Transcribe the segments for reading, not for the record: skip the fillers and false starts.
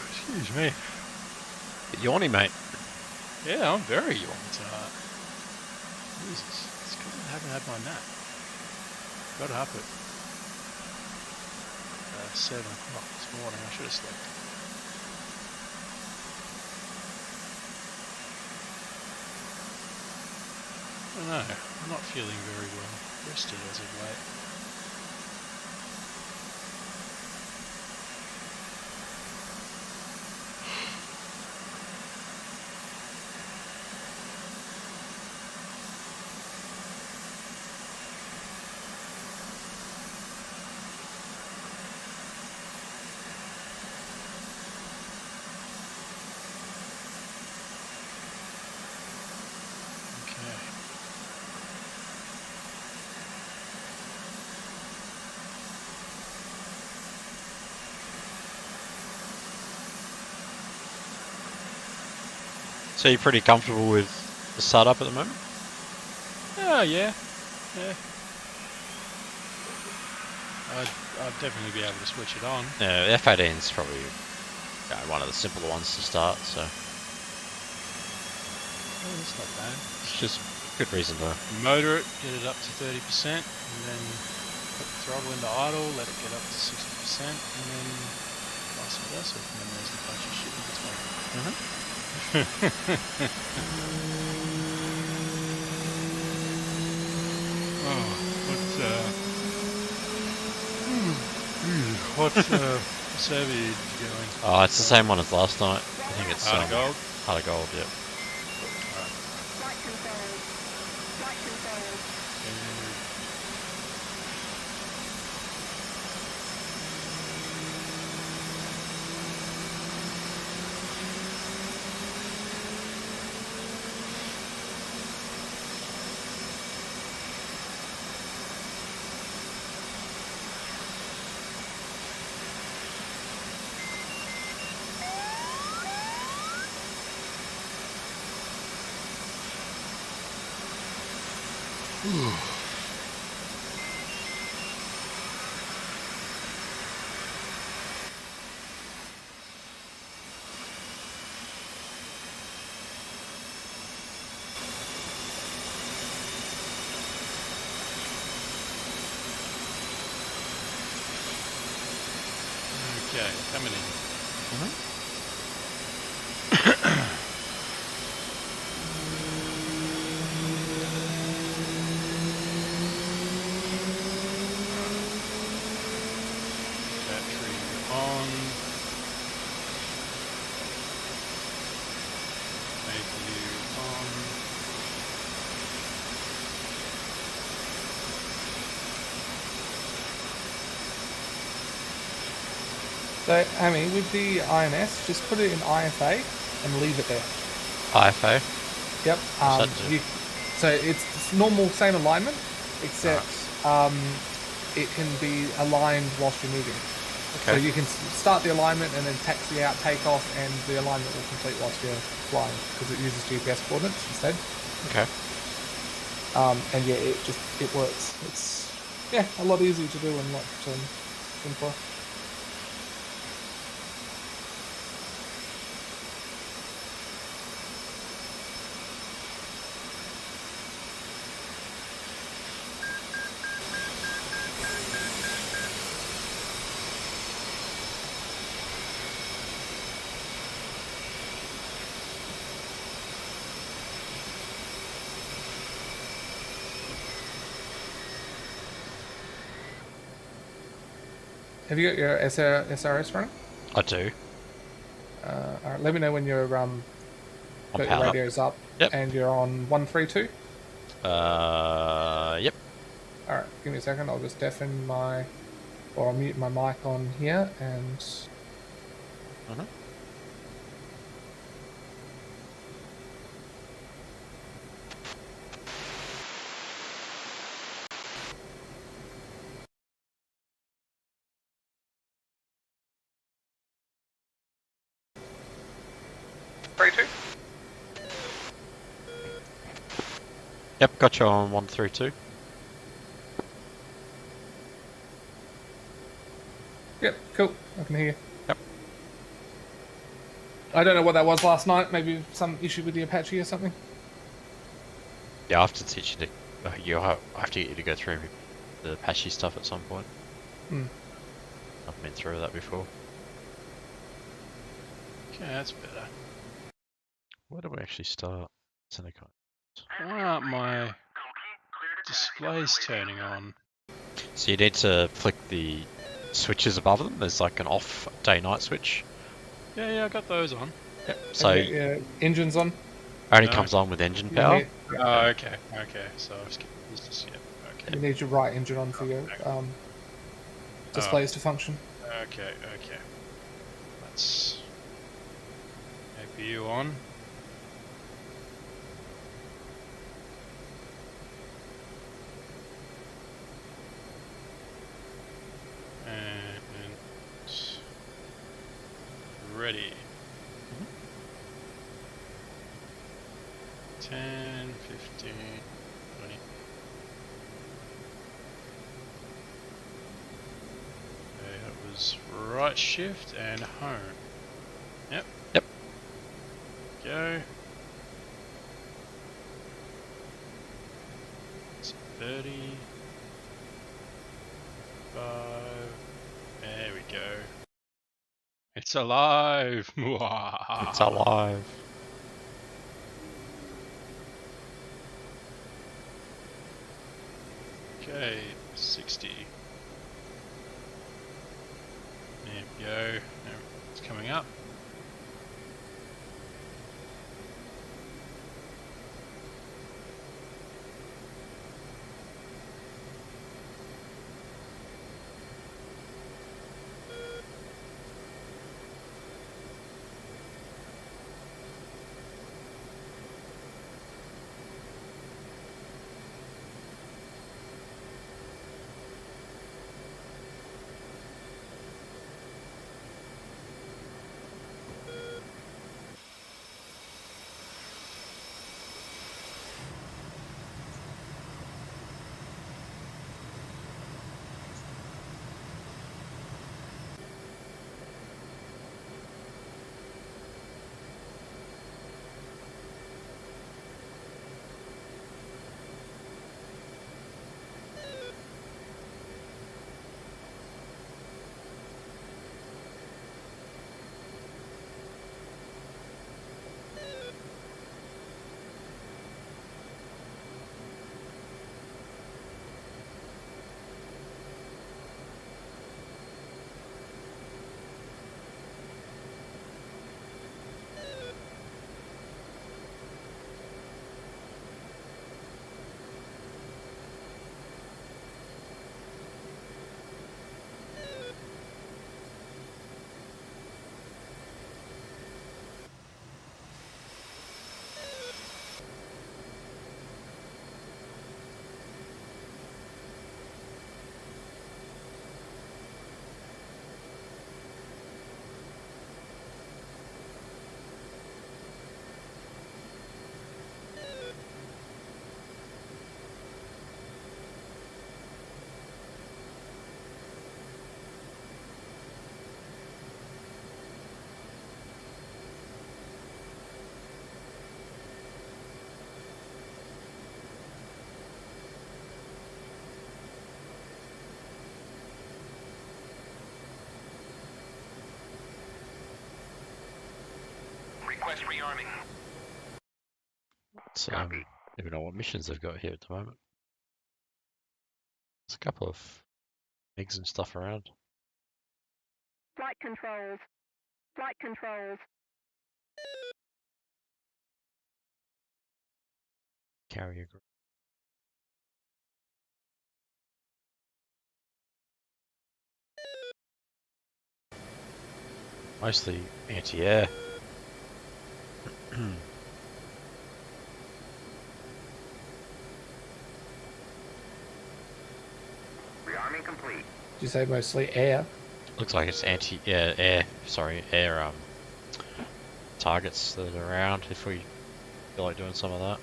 Excuse me. Bit yawny, mate. Yeah, I'm very yawny tonight. Jesus, it's because I haven't had my nap. Got up at 7 o'clock this morning. I should have slept. I don't know. I'm not feeling very well rested as of late. So you're pretty comfortable with the setup at the moment? Oh, yeah. I'd definitely be able to switch it on. Yeah, the F-18 is probably one of the simpler ones to start, so... Oh, that's not bad. It's just good reason to... Motor it, get it up to 30%, and then put the throttle into idle, let it get up to 60%, and then vice versa, and then there's a bunch of shit in between. What's server you going? Oh, it's the same one as last night. I think it's Heart of Gold? Heart of Gold, yep. Flight confirmed. Flight confirmed. Okay, coming in. Battery on. APU on. So, Amy, with the INS, just put it in IFA and leave it there. IFA? Yep. What's that do? So it's normal, same alignment, except it can be aligned whilst you're moving. Okay. So you can start the alignment and then taxi out, take off, and the alignment will complete whilst you're flying because it uses GPS coordinates instead. Okay. And yeah, it works. It's a lot easier to do and a lot simpler. Have you got your SRS running? I do. Alright, let me know when you're got your powered up. radios up. Yep. And you're on 132. Yep. Alright, give me a second. I'll just deafen I'll mute my mic on here and. Yep, got you on 132. Yep, cool. I can hear you. Yep. I don't know what that was last night. Maybe some issue with the Apache or something. Yeah, I have to teach you to. I have to get you to go through the Apache stuff at some point. Hmm. I've been through that before. Okay, that's better. Where do we actually start? Seneca. Why aren't my displays turning on? So you need to flick the switches above them. There's like an off day-night switch. Yeah, I got those on. Yep. So And yeah, engine's on. only No. comes on with engine You power. need, yeah, Oh, okay. So I've skipped this just yet. Okay. you need your right engine on for your displays to function. Okay. Let's APU on. And ready. 10, 15, 20. Okay, that was right shift and home. Yep. Go. It's 30. 5. There we go. It's alive! It's alive. Okay, 60. There we go. Now it's coming up. Request rearming. So I don't even know what missions they've got here at the moment. There's a couple of eggs and stuff around. Flight controls. Flight controls. Carrier group. Mostly anti-air. Rearming complete. Did you say mostly air? Looks like it's air targets that are around if we feel like doing some of that.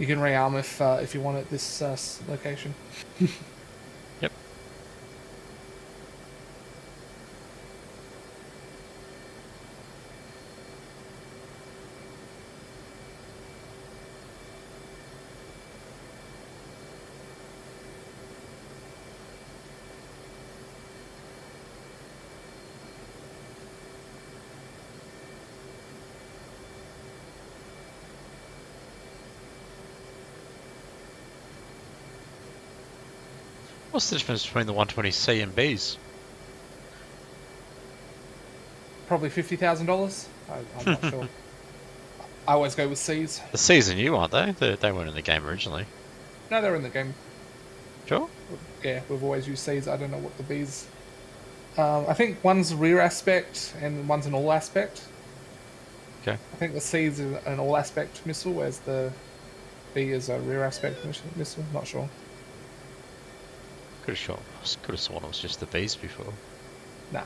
You can rearm if you want at this location. Yep. What's the difference between the 120C and Bs? Probably $50,000. I'm not sure. I always go with C's. The Cs are new, aren't they? They weren't in the game originally. No, they're in the game. Sure. Yeah, we've always used C's. I don't know what the B's. I think one's rear aspect and one's an all aspect. Okay. I think the C's is an all aspect missile, whereas the B is a rear aspect missile. Not sure. Could have sworn it was just the Bs before. Nah.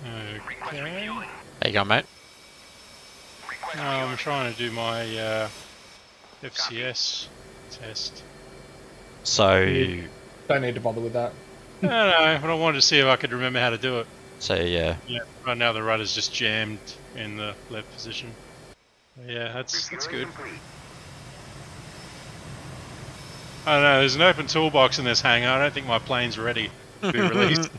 Okay. There you go, mate. I'm trying to do my FCS test. So, Don't need to bother with that. No, but I wanted to see if I could remember how to do it. yeah. Yeah, right now the rudder's just jammed in the left position. Yeah, that's good. I don't know, there's an open toolbox in this hangar. I don't think my plane's ready to be released.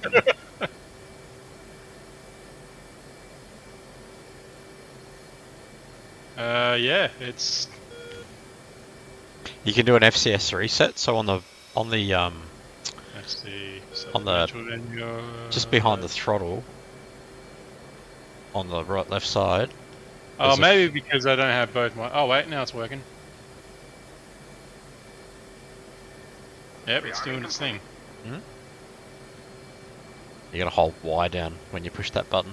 Yeah, it's... You can do an FCS reset. So on the Let's see. On the- just behind the throttle, on the left side. Oh, there's a- maybe because I don't have both my... Oh, wait, now it's working. Yep, it's doing its thing. You gotta hold Y down when you push that button.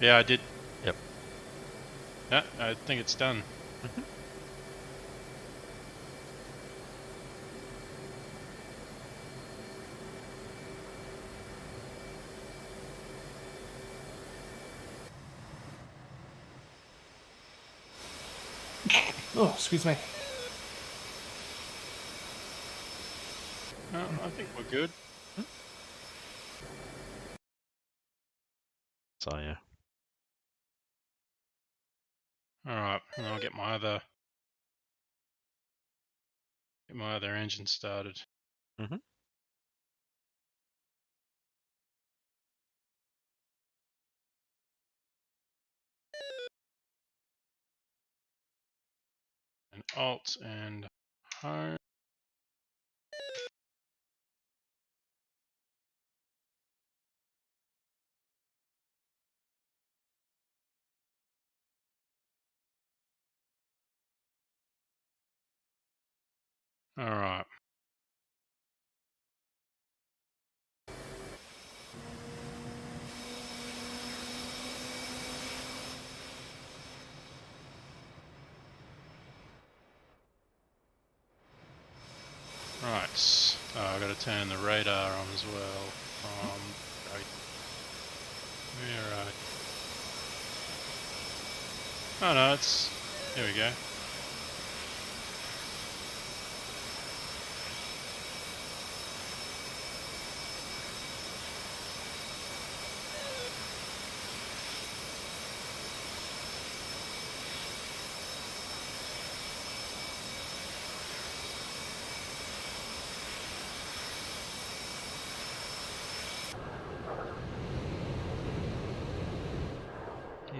Yeah, I did. Yep. Yeah, I think it's done. Oh, excuse me. I think we're good. So yeah. Alright, and I'll get my other engine started. And Alt and home. Alright. Right. I've got to turn the radar on as well. Where are... Oh no, it's... Here we go.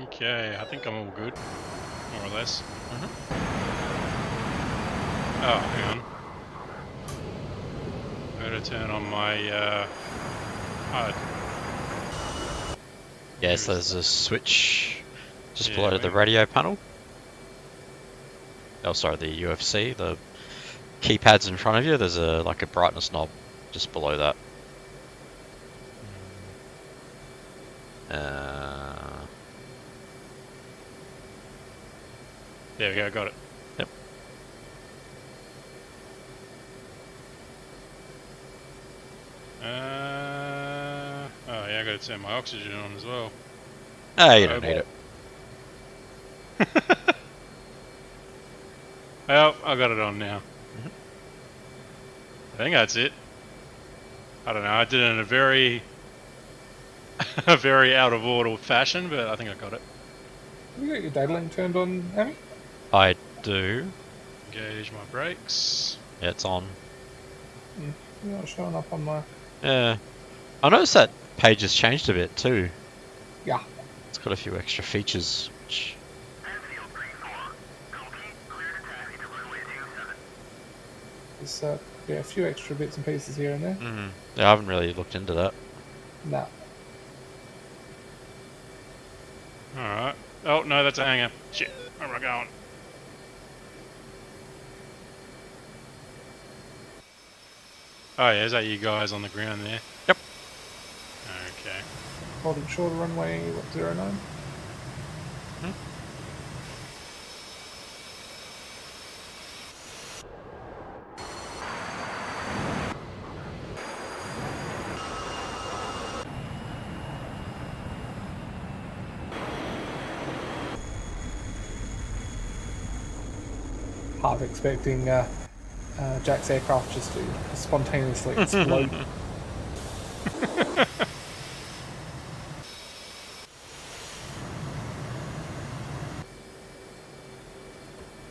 Okay, I think I'm all good, more or less. Oh, hang on. I gotta turn on my HUD. Yeah, so there's a switch just Yeah, below the maybe. radio panel. Oh, sorry, the UFC, the keypads in front of you. There's a like a brightness knob just below that. There we go, got it. Yep. Oh yeah, I gotta turn my oxygen on as well. Ah, you don't need it. Well, I got it on now. Mhm. I think that's it. I don't know, I did it in a very, a very out of order fashion, but I think I got it. Have you got your data link turned on, Amy? I do. Engage my brakes. Yeah, it's on. You're not showing up on my... Yeah. I noticed that page has changed a bit too. Yeah. It's got a few extra features, which... There's yeah, a few extra bits and pieces here and there. Yeah, I haven't really looked into that. No. Alright. Oh, no, that's a hanger. Shit, where am I going? Oh yeah, is that you guys on the ground there? Yep. Okay. Holding shorter runway, what, 09? Half expecting Jack's aircraft just to spontaneously explode.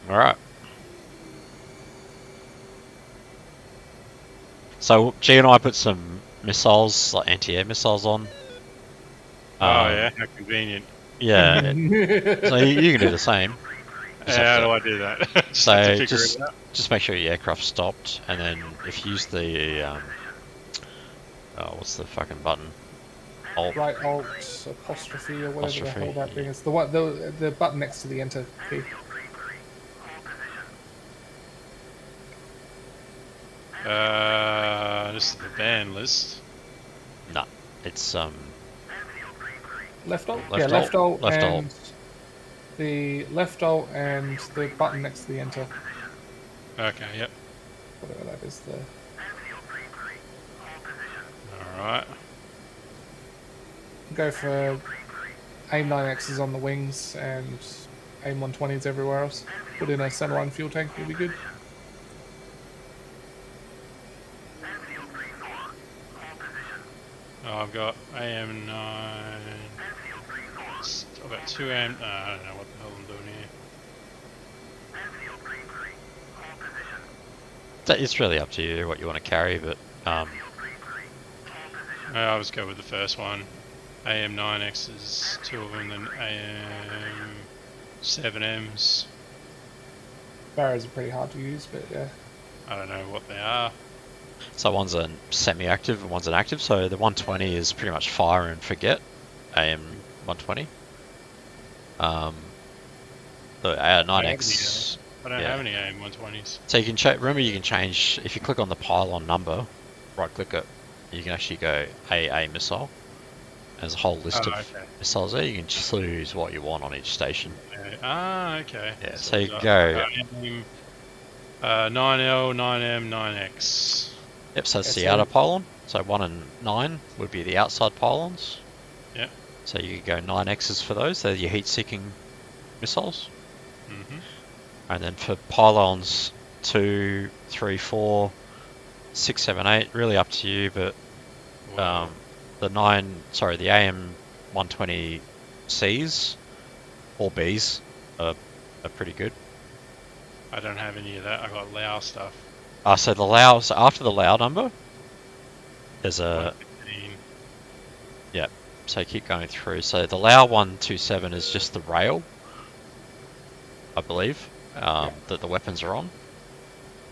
Alright. So, G and I put some missiles, like anti-air missiles on. Oh yeah, how convenient. Yeah. So you can do the same. Just How have do to- I do that? Just So have to figure just it out. just make sure your aircraft stopped, and then if you use the oh, what's the fucking button? Alt. Right, alt, apostrophe, or whatever the hell Apostrophe, that thing yeah. is. The one, the button next to the enter key. This is the ban list. No, it's Left alt? Left Yeah, left alt, alt, left alt. and the left alt and the button next to the enter. Okay, yep. Whatever that is, the... Alright. Go for AIM 9Xs on the wings and AIM 120s everywhere else. Put in a centerline fuel tank, you'll be good. Oh, I've got AM9. I've got 2 AM. I don't know what the hell I'm doing here. It's really up to you what you want to carry, but I'll just go with the first one. AM9Xs, 2 of them, then AM7Ms. Barrows are pretty hard to use, but yeah. I don't know what they are. so one's a semi-active and one's an active. So the 120 is pretty much fire and forget, AM 120. The 9X. I don't Yeah. have any AM120s. So you can remember you can change if you click on the pylon number, right click it, you can actually go AA missile. There's a whole list of missiles there. You can choose what you want on each station. Okay. Ah, okay. Yeah, so you can go. 9L, 9M, 9X. Yep, so it's Okay, the so- outer pylon. So 1 and 9 would be the outside pylons. Yep. So you could go 9Xs for those. They're your heat-seeking missiles. Mm-hmm. And then for pylons 2, 3, 4, 6, 7, 8, really up to you. But the AM 120Cs or Bs are pretty good. I don't have any of that. I got Lao stuff. So the Lao, so after the Lao number, there's a 115. so keep going through. So the Lao 127 is just the rail, I believe, that the weapons are on,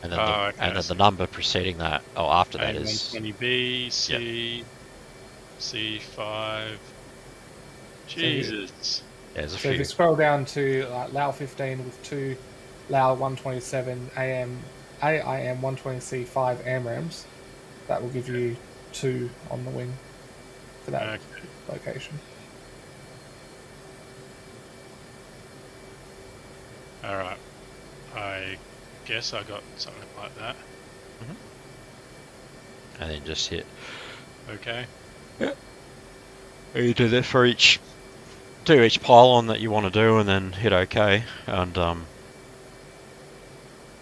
and then and then the number preceding that, after that is A120B, C, C5. Jesus. yeah, there's a So if you few. scroll down to Lao 15 with 2 Lao 127 AIM 120C 5 AMRAMs, that will give you 2 on the wing for that Okay. location. Alright. I guess I got something like that. And then just hit. Okay. You do that for each pylon that you want to do, and then hit OK, and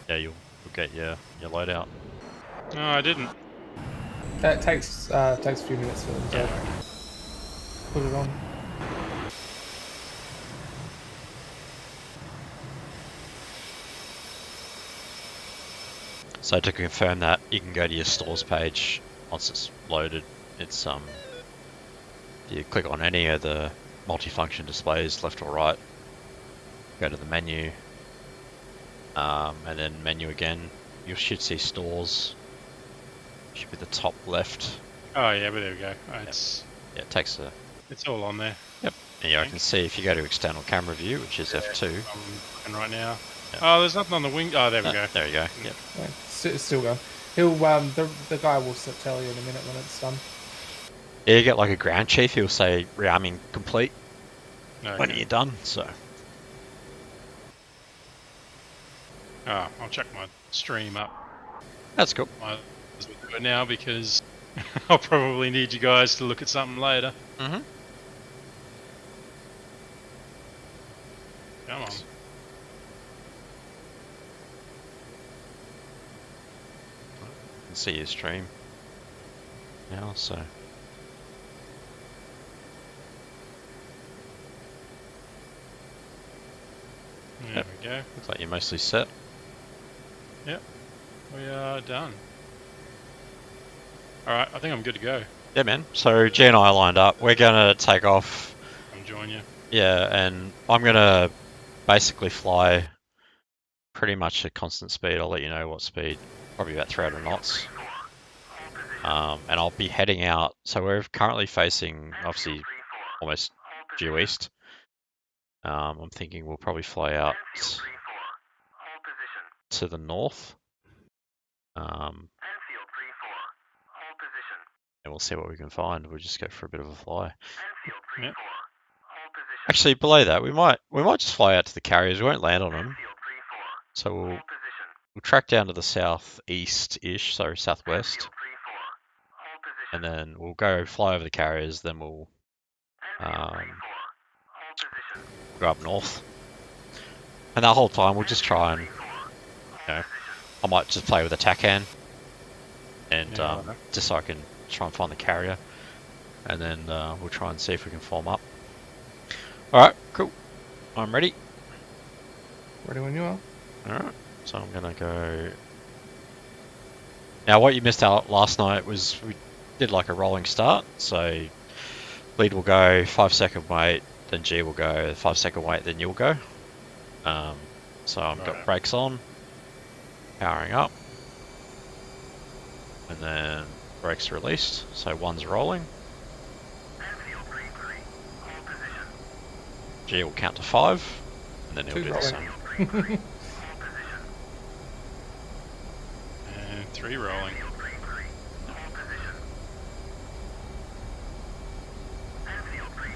yeah, you'll get your loadout. No, I didn't. That takes a few minutes for them to put it on. So to confirm that, you can go to your stores page once it's loaded. It's you click on any of the multifunction displays, left or right, go to the menu, and then menu again. You should see stores. Should be the top left. Oh yeah, but there we go. Yeah, it takes a. It's all on there. Yep. And yeah, I can see if you go to external camera view, which is F2. I'm looking right now. Yep. Oh, there's nothing on the wing. Oh, there we go. There you go. Yep. Yeah, it's still going. He'll the guy will tell you in a minute when it's done. Yeah, you get like a ground chief. He'll say rearming complete Okay. when you're done. So. Oh, I'll check my stream up. That's cool. Might as well do it now because I'll probably need you guys to look at something later. Mm-hmm. Come on. You can see your stream now, so. There we go. Looks like you're mostly set. Yep. We are done. Alright, I think I'm good to go. Yeah, man. So G and I are lined up. We're gonna take off. I'm joining you. Yeah, and I'm gonna basically fly pretty much at constant speed. I'll let you know what speed. Probably about 300 knots. And I'll be heading out. So we're currently facing, obviously, almost due east. I'm thinking we'll probably fly out to the north. And we'll see what we can find. We'll just go for a bit of a fly. Yep. Actually, below that, we might just fly out to the carriers. We won't land on them. So we'll track down to the southeast-ish, so southwest. And then we'll go fly over the carriers, then we'll go up north. And that whole time we'll just try and, I might just play with a TACAN. And just so I can try and find the carrier. And then we'll try and see if we can form up. Alright, cool. I'm ready. Ready when you are. Alright, so I'm gonna go. Now, what you missed out last night was we did like a rolling start. So lead will go, 5-second wait, then G will go, 5-second wait, then you'll go. So I've got brakes on, powering up, and then brakes released. So one's rolling. G will count to 5, and then he'll do the same. And 3 rolling.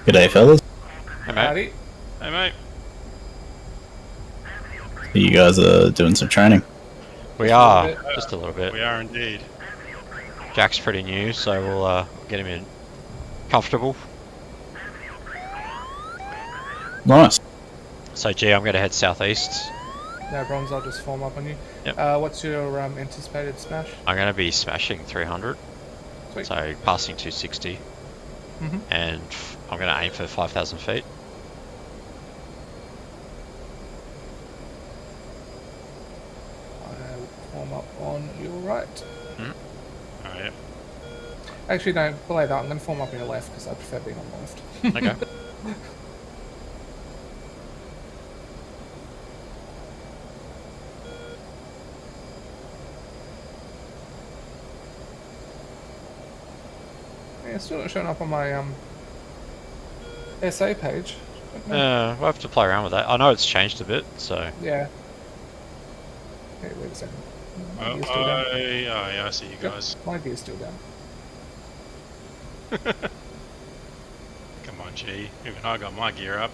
G'day, fellas. Hey, mate. Howdy. Hey mate. You guys are doing some training. We are, just a little bit. We are indeed. Jack's pretty new, so we'll get him in comfortable. Nice. So G, I'm going to head southeast. No problems, I'll just form up on you. Yep. What's your anticipated smash? I'm going to be smashing 300, Sweet. so passing 260, and I'm going to aim for 5,000 feet. I will form up on your right. Oh yeah. Actually, no, below that, I'm going to form up on your left because I prefer being on the left. Okay. Yeah, it's still not showing up on my SA page. We'll have to play around with that. I know it's changed a bit, so. Yeah. Okay, wait a second. My Oh gear's still down. yeah, I see you Yep, guys. my gear's still down. Come on, G. Even I got my gear up.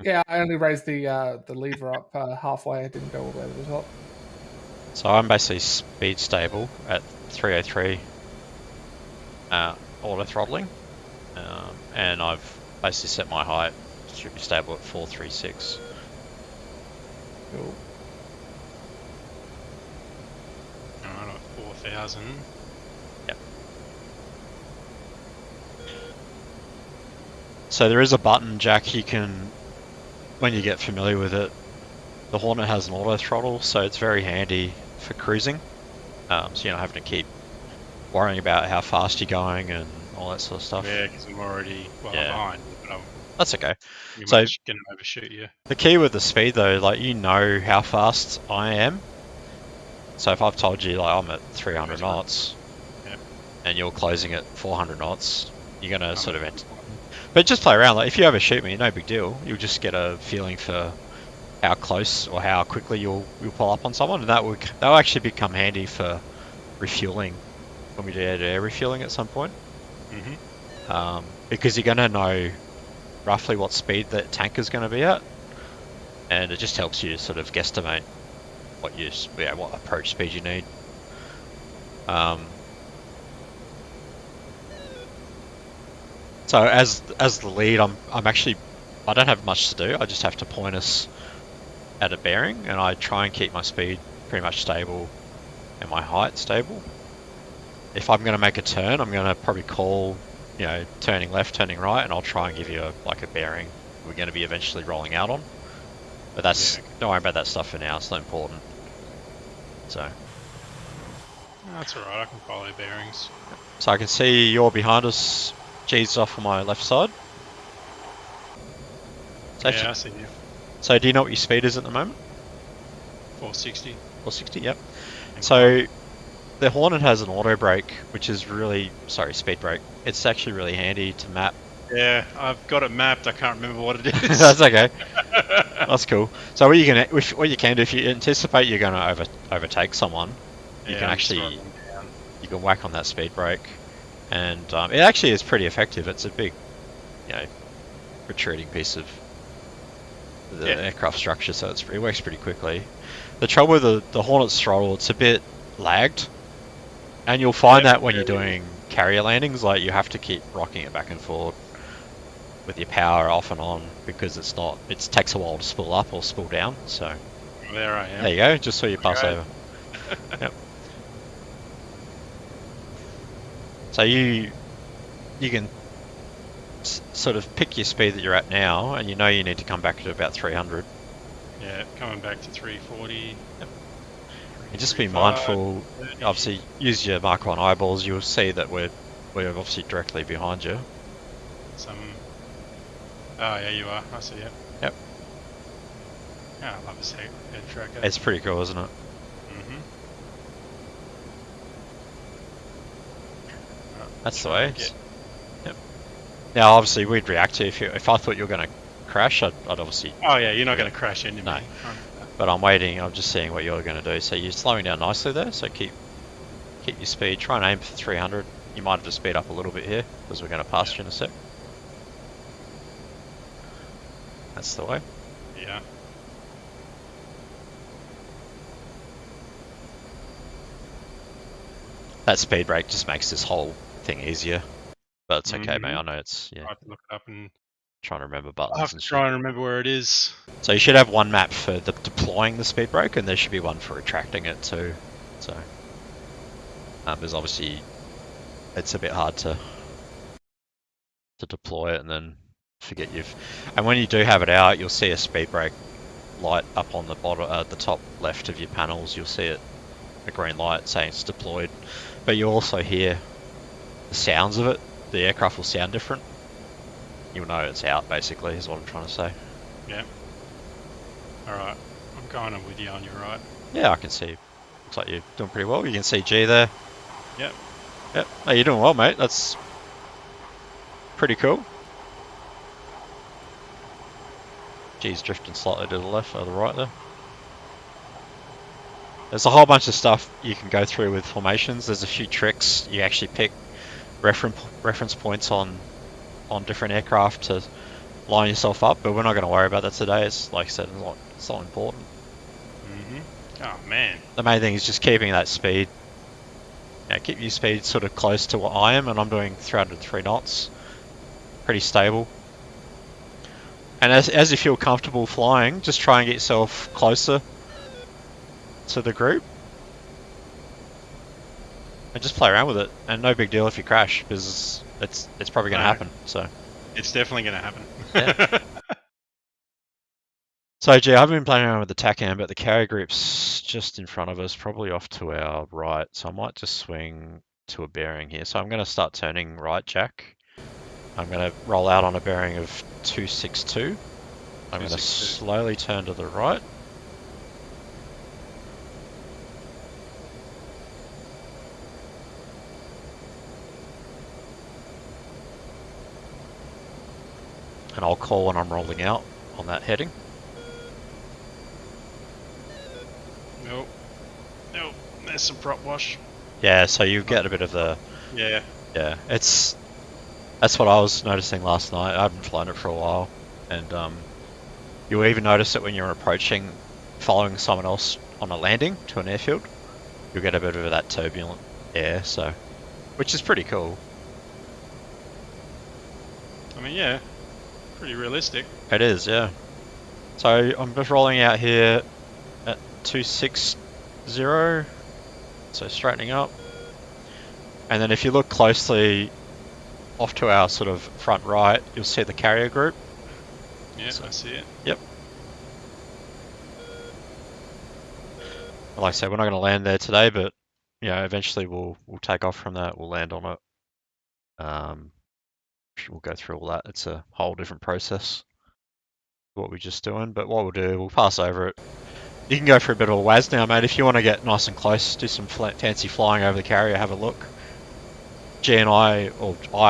Yeah, I only raised the lever up halfway. I didn't go all the way to the top. So I'm basically speed stable at 303 auto throttling, and I've basically set my height. Should be stable at 436. Cool. Alright, 4,000. Yep. So there is a button, Jack, you can, when you get familiar with it, the Hornet has an auto throttle, so it's very handy for cruising. So you're not having to keep worrying about how fast you're going and all that sort of stuff. Yeah, because I'm already I'm Yeah. behind, but I'm That's okay. pretty So- much going to overshoot you. The key with the speed though, like you know how fast I am. So if I've told you like I'm at 300 knots, Yep. and you're closing at 400 knots, you're gonna sort of enter. But just play around. Like if you overshoot me, no big deal. You'll just get a feeling for how close or how quickly you'll pull up on someone, and that'll actually become handy for refueling when we do air refueling at some point. Mm-hmm. Because you're gonna know roughly what speed that tank is going to be at, and it just helps you sort of guesstimate what approach speed you need. So as the lead, I'm actually, I don't have much to do. I just have to point us at a bearing, and I try and keep my speed pretty much stable and my height stable. If I'm going to make a turn, I'm going to probably call, turning left, turning right, and I'll try and give you a bearing we're going to be eventually rolling out on. But don't worry about that stuff for now. It's not important. So. That's alright. I can follow bearings. So I can see you're behind us. G's off on my left side. So Yeah, I see you. So do you know what your speed is at the moment? 460. 460. Yep. So the Hornet has an auto brake, which is speed brake. It's actually really handy to map. Yeah, I've got it mapped. I can't remember what it is. That's okay. That's cool. So what you can do if you anticipate you're going to overtake someone, you can actually whack on that speed brake, and it actually is pretty effective. It's a big, protruding piece of the aircraft structure, so it works pretty quickly. The trouble with the Hornet's throttle, it's a bit lagged, and you'll find that when you're doing carrier landings, like you have to keep rocking it back and forth with your power off and on, because it takes a while to spool up or spool down. So there I am. There you go. Just saw you pass over. Yep. So you can sort of pick your speed that you're at now, and you need to come back to about 300. Yeah, coming back to 340. Yep. And just be mindful. 30. Obviously, use your Mark 1 eyeballs. You'll see that we're obviously directly behind you. Oh yeah, you are. I see it. Yep. Yeah, I love this head tracker. It's pretty cool, isn't it? Mm-hmm. That's the way. Yep. Now, obviously, we'd react to if I thought you were going to crash. I'd obviously. Oh yeah, you're not going to crash into me. No. But I'm waiting. I'm just seeing what you're going to do. So you're slowing down nicely there. So keep your speed. Try and aim for 300. You might have to speed up a little bit here because we're going to pass you in a sec. That's the way. Yeah. That speed brake just makes this whole thing easier. But it's okay, mate. I know it's I have to look it up and trying to remember buttons. I have to try and remember where it is. So you should have one map for deploying the speed brake, and there should be one for retracting it too. So because obviously it's a bit hard to deploy it and then forget and when you do have it out, you'll see a speed brake light up on the bottom, the top left of your panels. You'll see a green light saying it's deployed, but you'll also hear the sounds of it. The aircraft will sound different. You'll know it's out, basically, is what I'm trying to say. Yeah. Alright, I'm kind of with you on your right. Yeah, I can see. Looks like you're doing pretty well. You can see G there. Yep. Yep. Oh, you're doing well, mate. That's pretty cool. G's drifting slightly to the left or the right there. There's a whole bunch of stuff you can go through with formations. There's a few tricks. You actually pick reference points on different aircraft to line yourself up, but we're not going to worry about that today. It's like I said, it's not important. Oh man. The main thing is just keeping that speed. Yeah, keep your speed sort of close to what I am, and I'm doing 303 knots. Pretty stable. And as you feel comfortable flying, just try and get yourself closer to the group. And just play around with it. And no big deal if you crash, because it's probably going to happen. So it's definitely going to happen. Yeah. So, gee, I've been playing around with the TACAM, but the carrier group's just in front of us, probably off to our right. So I might just swing to a bearing here. So I'm going to start turning right, Jack. I'm going to roll out on a bearing of 262. I'm going to slowly turn to the right. And I'll call when I'm rolling out on that heading. Nope. Nope. There's some prop wash. Yeah, so you get a bit of the... Yeah. Yeah, that's what I was noticing last night. I haven't flown it for a while. And you'll even notice it when you're approaching, following someone else on a landing to an airfield. You'll get a bit of that turbulent air, so... Which is pretty cool. I mean, yeah. Pretty realistic. It is, yeah. So I'm just rolling out here at 260, so straightening up. And then if you look closely off to our sort of front right, you'll see the carrier group. Yeah, so, I see it. Yep. Like I said, we're not going to land there today, but you know, eventually we'll take off from that. We'll land on it. We'll go through all that. It's a whole different process. What we're just doing, but what we'll do, we'll pass over it. You can go for a bit of a WAS now, mate. If you want to get nice and close, do some fancy flying over the carrier, have a look. G and I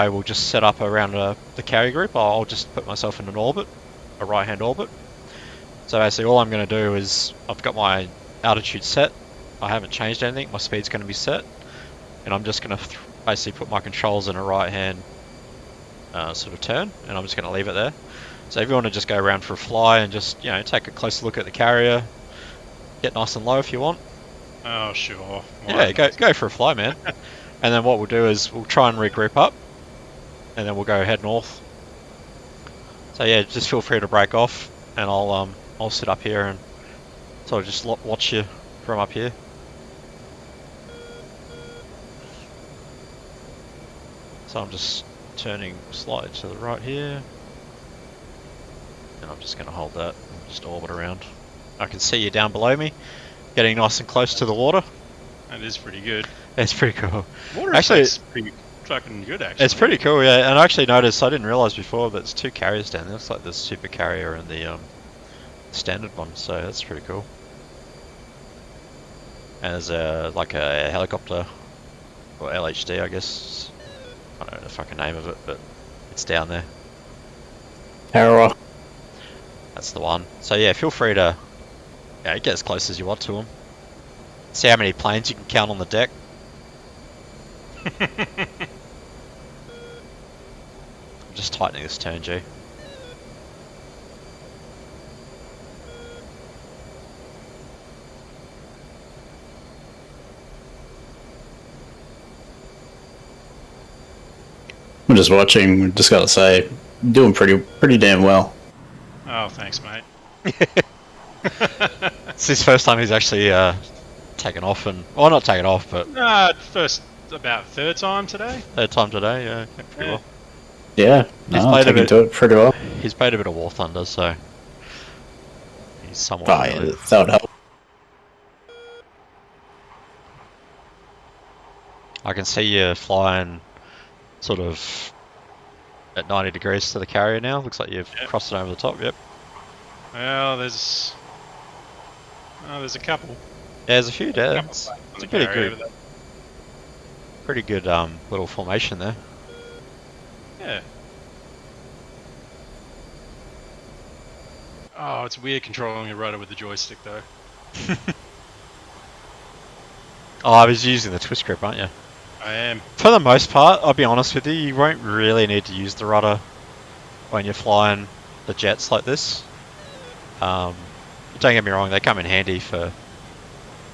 will just set up around the carrier group. I'll just put myself in an orbit, a right-hand orbit. So basically all I'm going to do is, I've got my altitude set. I haven't changed anything. My speed's going to be set. And I'm just going to basically put my controls in a right-hand sort of turn. And I'm just going to leave it there. So if you want to just go around for a fly and just, you know, take a closer look at the carrier, get nice and low if you want. Oh, sure. Yeah, go for a fly, man. And then what we'll do is we'll try and regroup up, and then we'll go head north. So yeah, just feel free to break off, and I'll sit up here and sort of just watch you from up here. So I'm just turning slightly to the right here. And I'm just going to hold that and just orbit around. I can see you down below me, getting nice and close to the water. That is pretty good. It's pretty cool. Water effect's pretty fucking good, actually. It's pretty cool, yeah. And I actually noticed, I didn't realise before, but there's two carriers down there. It's like the super carrier and the standard one, so that's pretty cool. And there's like a helicopter, or LHD, I guess. I don't know the fucking name of it, but it's down there. Arrow. That's the one. So yeah, feel free to get as close as you want to them. See how many planes you can count on the deck. I'm just tightening this turn, G. I'm just watching. Just gotta say, doing pretty damn well. Oh, thanks, mate. It's his first time he's actually taken off, and well, not taken off, but About third time today. Third time today, yeah, pretty well. Yeah, taking to it pretty well. He's played a bit of War Thunder, so he's somewhat. Oh, yeah, that would help. I can see you flying sort of at 90 degrees to the carrier now. Looks like you've crossed it over the top. Yep. Well, there's a couple. Yeah, there's a few there. It's a pretty good little formation there. Yeah. Oh, it's weird controlling a rudder with the joystick, though. Oh, I was using the twist grip, aren't you? I am. For the most part, I'll be honest with you, you won't really need to use the rudder when you're flying the jets like this. Don't get me wrong, they come in handy for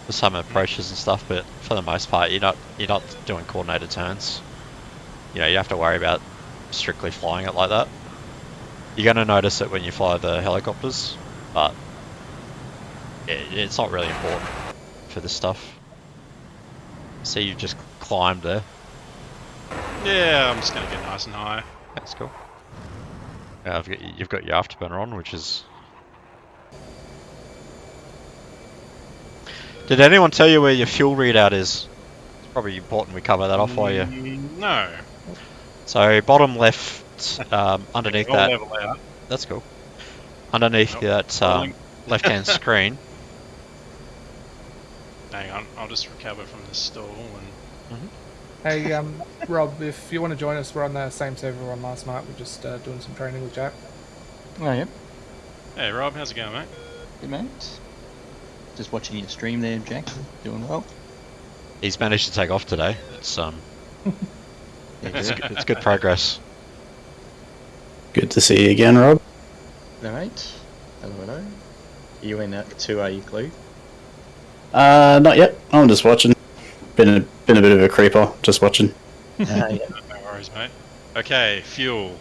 some approaches and stuff, but for the most part, you're not doing coordinated turns. You know, you have to worry about strictly flying it like that. You're going to notice it when you fly the helicopters, but it's not really important for this stuff. See, you've just climbed there. Yeah, I'm just gonna get nice and high. That's cool. Yeah, you've got your afterburner on, which is... Did anyone tell you where your fuel readout is? It's probably important we cover that off while you... No. So, bottom left, underneath I'll that... level out. That's cool. Underneath that left-hand screen. Hang on, I'll just recover from this stall and... Hey, Rob, if you want to join us, we're on the same server we were on last night. We're just doing some training with Jack. Oh, yeah. Hey Rob, how's it going, mate? Good, mate. Just watching your stream there, Jack. Doing well. He's managed to take off today. It's Yeah, it's good progress. Good to see you again, Rob. Hello, mate. Hello, hello. Are you in 2, are you, Clue? Not yet. I'm just watching. Been a bit of a creeper, just watching. Yeah. No worries, mate. Okay, fuel.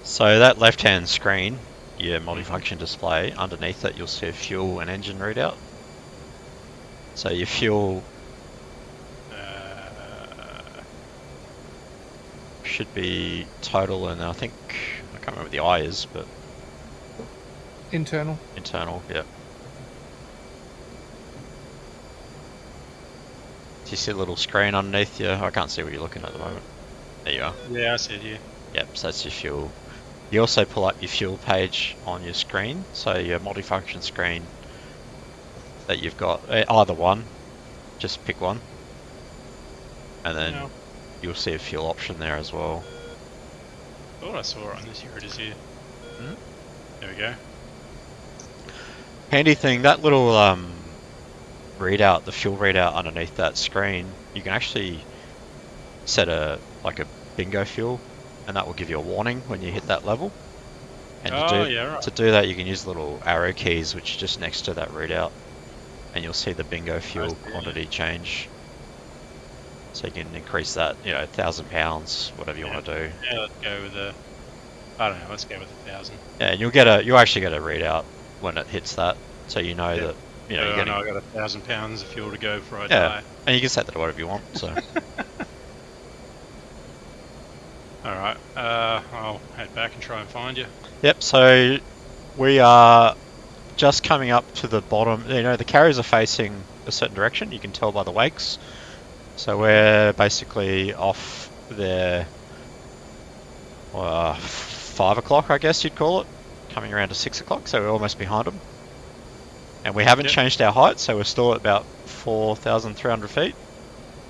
So that left-hand screen, your multifunction display, underneath that you'll see a fuel and engine readout. So your fuel should be total, and I think, I can't remember what the I is, but Internal. internal, yeah. Do you see the little screen underneath you? I can't see what you're looking at the moment. There you are. Yeah, I see it here. Yep, so that's your fuel. You also pull up your fuel page on your screen, so your multifunction screen that you've got, either one, just pick one, and then Yeah. you'll see a fuel option there as well. Thought I saw it on this. Here it is here. There we go. Handy thing, that little readout, the fuel readout underneath that screen, you can actually set a bingo fuel, and that will give you a warning when you hit that level. And to do that, you can use the little arrow keys, which are just next to that readout, and you'll see the bingo fuel quantity change. So you can increase that, 1,000 pounds, whatever you want to do. Yeah, let's go with a... I don't know, let's go with 1,000. Yeah, and you'll actually get a readout when it hits that, so you know that you're I getting... know I got 1,000 pounds of fuel to go before I Yeah, die. and you can set that to whatever you want, so... Alright, I'll head back and try and find you. Yep, so we are just coming up to the bottom. The carriers are facing a certain direction, you can tell by the wakes. So we're basically off there 5 o'clock, I guess you'd call it, coming around to 6 o'clock, so we're almost behind them. And we haven't changed our height, so we're still at about 4,300 feet.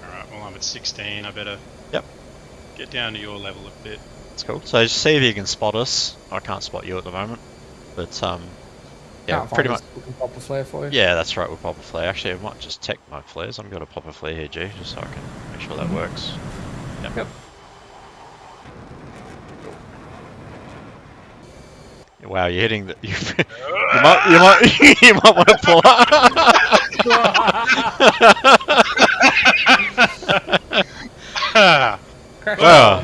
Alright, well I'm at 16, I better get down to your level a bit. That's cool. So just see if you can spot us. I can't spot you at the moment, but yeah, pretty much. We can pop a flare for you. Yeah, that's right. We'll pop a flare. Actually, I might just check my flares. I'm going to pop a flare here, G, just so I can make sure that works. Yep. Wow, you're hitting the. You might want to pull up. Wow.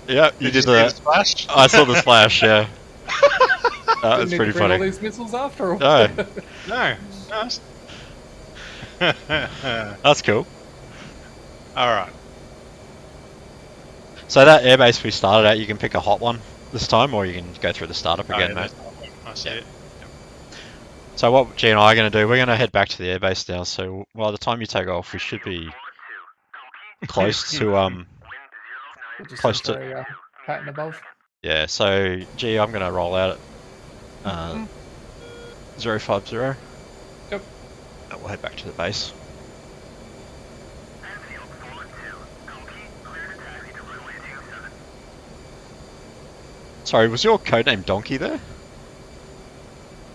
Yeah, you did that. Splash? I saw the splash. Yeah. That's pretty funny. All these missiles after all. No. No. That's cool. Alright. So that airbase we started at, you can pick a hot one this time, or you can go through the startup again, mate. I see it. So what G and I are going to do, we're going to head back to the airbase now, so by the time you take off, we should be close to, close to... pattern above. Yeah, so G, I'm going to roll out at 050. Yep. And we'll head back to the base. Sorry, was your codename Donkey there?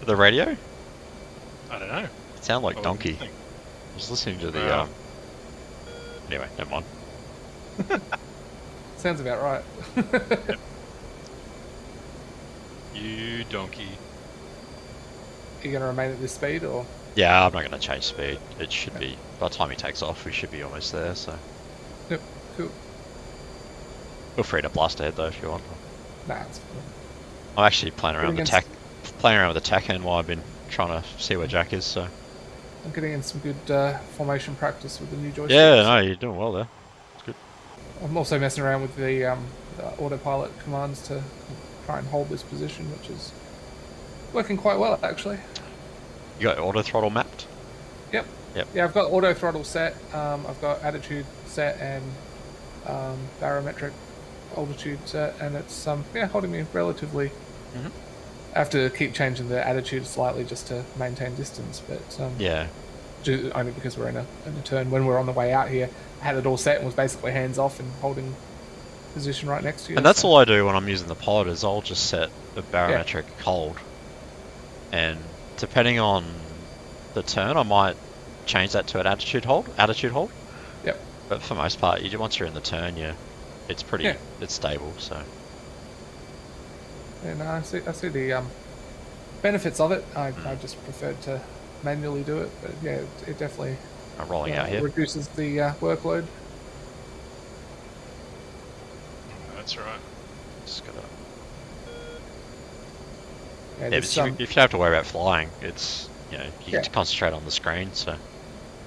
The radio? I don't know. It sounded like What Donkey. would you think? I was listening to the, Anyway, never mind. Sounds about right. You donkey. Are you going to remain at this speed or? Yeah, I'm not going to change speed. It should be, by the time he takes off, we should be almost there, so. Yep, cool. Feel free to blast ahead though if you want. Nah, it's cool. I'm actually playing around with the Getting tack end while I've been trying to see where Jack is, so. I'm getting in some good formation practice with the new joystick. Yeah, no, you're doing well there. It's good. I'm also messing around with the autopilot commands to try and hold this position, which is working quite well actually. You got auto throttle mapped? Yep. Yep. Yeah, I've got auto throttle set. I've got attitude set and barometric altitude set, and it's holding me relatively. Mm-hmm. I have to keep changing the attitude slightly just to maintain distance, but Yeah. only because we're in a turn. When we're on the way out here, I had it all set and was basically hands off and holding position right next to you. And that's all I do when I'm using the pod is I'll just set a barometric hold, and depending on the turn, I might change that to an attitude hold. Yep. But for the most part, once you're in the turn, it's pretty, it's stable. So. And I see the benefits of it. I just preferred to manually do it, but yeah, it definitely I'm rolling out here. reduces the workload. That's right. Just gotta. Yeah, Yeah, this, but if you don't have to worry about flying, it's you get to concentrate on the screen. So.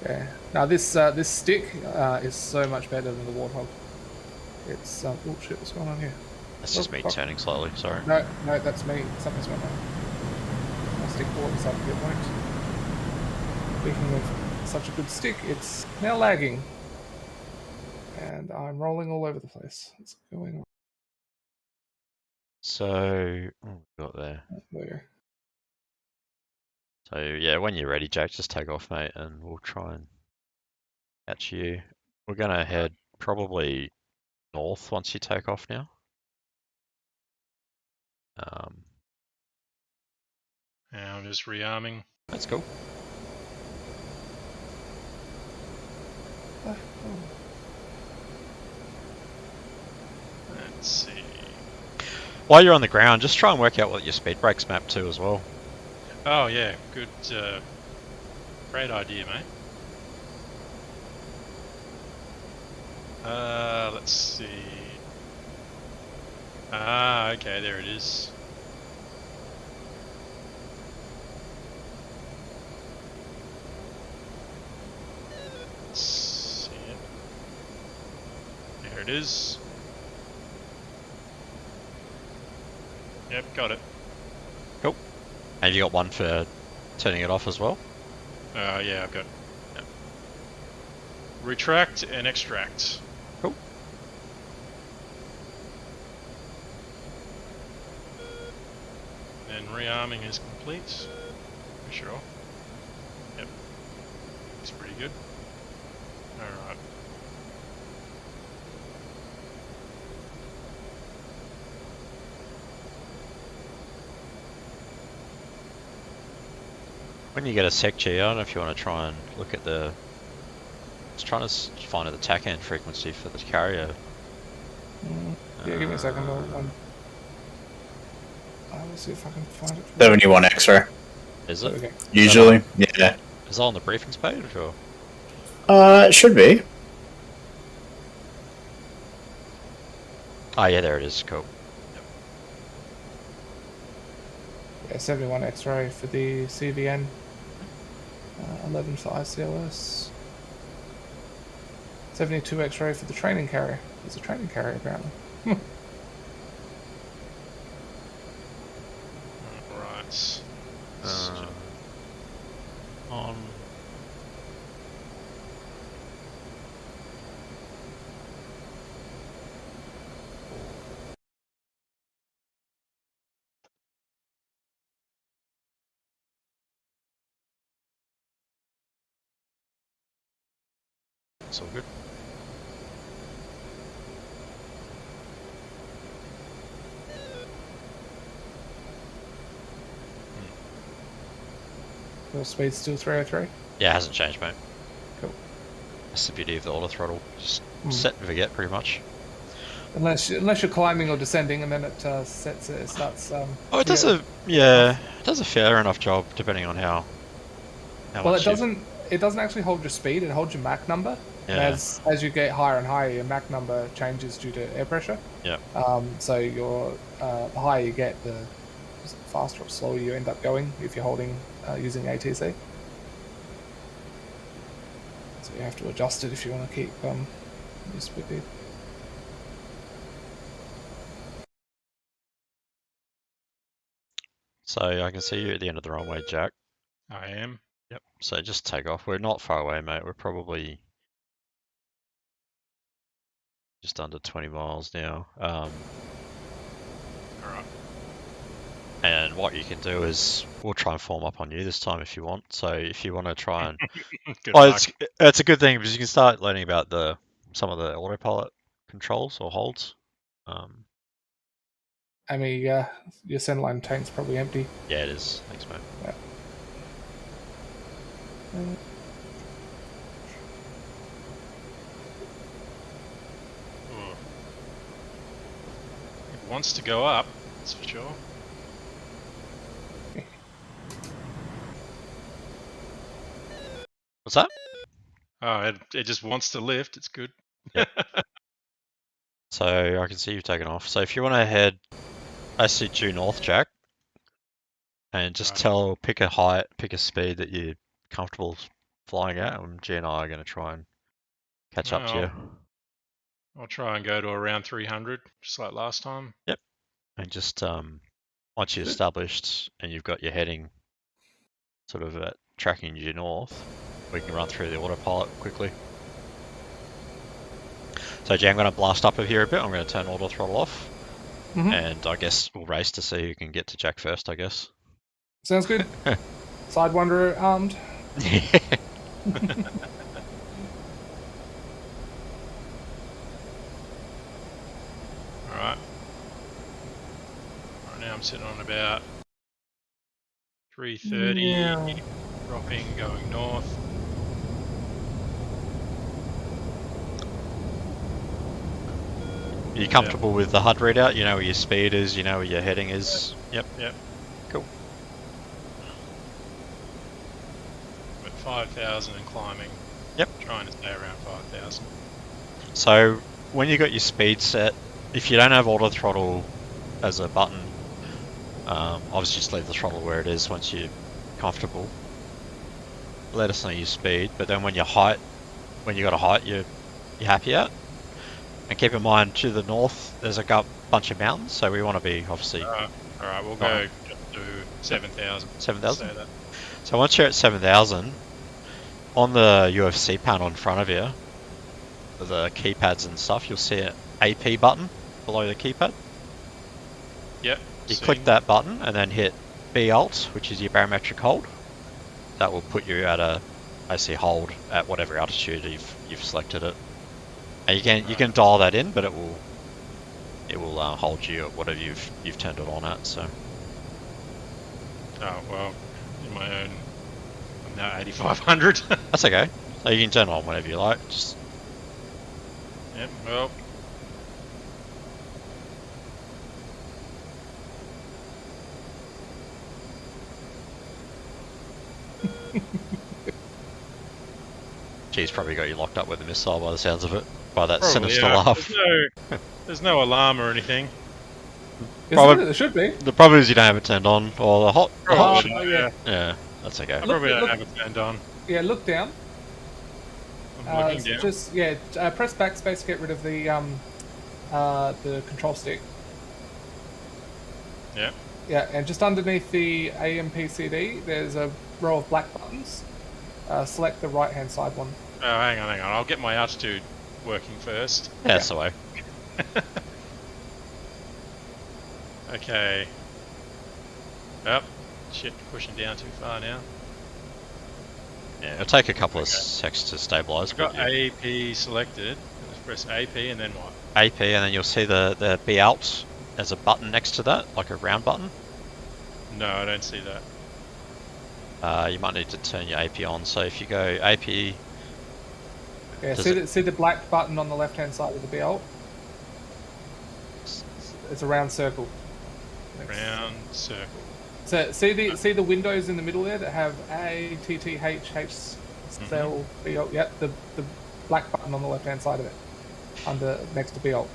yeah. Now this stick is so much better than the Warthog. It's oh shit, what's going on here? That's just me turning slowly. Sorry. No, that's me. Something's going on. My stick ball decided to get whacked. Speaking of such a good stick, it's now lagging, and I'm rolling all over the place. What's going on? So, what we got there? There. So yeah, when you're ready, Jack, just take off, mate, and we'll try and catch you. We're gonna head probably north once you take off now. Now I'm just rearming. That's cool. Let's see. While you're on the ground, just try and work out what your speed brakes map to as well. Oh yeah, good. Great idea, mate. Let's see. Ah, okay, there it is. Let's see it. There it is. Yep, got it. Cool. Have you got one for turning it off as well? Yeah, I've got. Yep. Retract and extract. Cool. And rearming is complete. For sure. Yep. Looks pretty good. Alright. When you get a sec G, I don't know if you want to try and look at the. Just trying to find the tack end frequency for the carrier. Yeah, give me a second. Let's see if I can find it. 71 X-ray. Is it? Okay. Usually, yeah. Is that on the briefings page or? It should be. Oh yeah, there it is. Cool. Yeah, 71 X-ray for the CVN. 11 for ICLS. 72 X-ray for the training carrier. There's a training carrier apparently. Right. On. It's all good. Your speed's still 303. Yeah, it hasn't changed, mate. Cool. That's the beauty of the auto throttle. Just set and forget, pretty much. Unless you're climbing or descending, and then it sets it starts. Oh, it does a it does a fair enough job depending on how Well, much it doesn't actually hold your speed. It holds your Mach number. And Yeah. as you get higher and higher, your Mach number changes due to air pressure. Yeah. So the higher you get, the faster or slower you end up going if you're holding using ATC. So you have to adjust it if you want to keep your speed. So I can see you at the end of the runway, Jack. I am. Yep. So just take off. We're not far away, mate. We're probably just under 20 miles now. Alright. And what you can do is we'll try and form up on you this time if you want. So if you want to try and it's a good thing because you can start learning about some of the autopilot controls or holds. I mean, your centerline tank's probably empty. Yeah, it is. Thanks, mate. Yeah. It wants to go up, that's for sure. What's that? Oh, it just wants to lift. It's good. Yep. So I can see you've taken off. So if you want to head, I see due north, Jack, and just pick a height, pick a speed that you're comfortable flying at, and G and I are going to try and catch up to you. I'll try and go to around 300, just like last time. Yep. And just once you're established and you've got your heading sort of tracking due north, we can run through the autopilot quickly. So Jay, I'm going to blast up over here a bit. I'm going to turn auto throttle off. And I guess we'll race to see who can get to Jack first, I guess. Sounds good. Sidewinder armed. Alright. Right now I'm sitting on about 330, dropping, going north. Are you comfortable with the HUD readout? You know where your speed is, you know where your heading is? Yep. Cool. At 5,000 and climbing. Yep. Trying to stay around 5,000. So when you got your speed set, if you don't have auto throttle as a button, obviously just leave the throttle where it is once you're comfortable. Let us know your speed, but then when you got a height you're happy at. And keep in mind, to the north, there's a bunch of mountains, so we want to be obviously. Alright, we'll go up to 7,000. 7,000? So once you're at 7,000, on the UFC panel in front of you, the keypads and stuff, you'll see an AP button below the keypad. Yep. You click that button and then hit B Alt, which is your barometric hold. That will put you at a hold at whatever altitude you've selected it. And you can dial that in, but it will hold you at whatever you've turned it on at. So. Oh well, in my own, I'm now 8,500. That's okay. So you can turn it on whenever you like. Just. Yep. Well. Geez, probably got you locked up with a missile by the sounds of it. By that Probably, sinister laugh. There's no alarm or anything. There should be. The problem is you don't have it turned on, or the hot. Yeah, that's okay. I probably don't have it turned on. Yeah, look down. I'm looking down. Just press backspace to get rid of the control stick. Yeah. Yeah, and just underneath the AMPCD, there's a row of black buttons. Select the right-hand side one. Oh, hang on. I'll get my altitude working first. Yeah, that's the way. Okay. Yep. Shit, pushing down too far now. Yeah, it'll take a couple of seconds to stabilise. I've got AP selected. Let's press AP and then what? AP, and then you'll see the B Alt as a button next to that, like a round button. No, I don't see that. You might need to turn your AP on. So if you go AP. Yeah, see the black button on the left-hand side of the B Alt? It's a round circle. Round circle. So see the windows in the middle there that have A, T, T, H, H, cell, B, alt. Yep, the black button on the left hand side of it, next to B alt.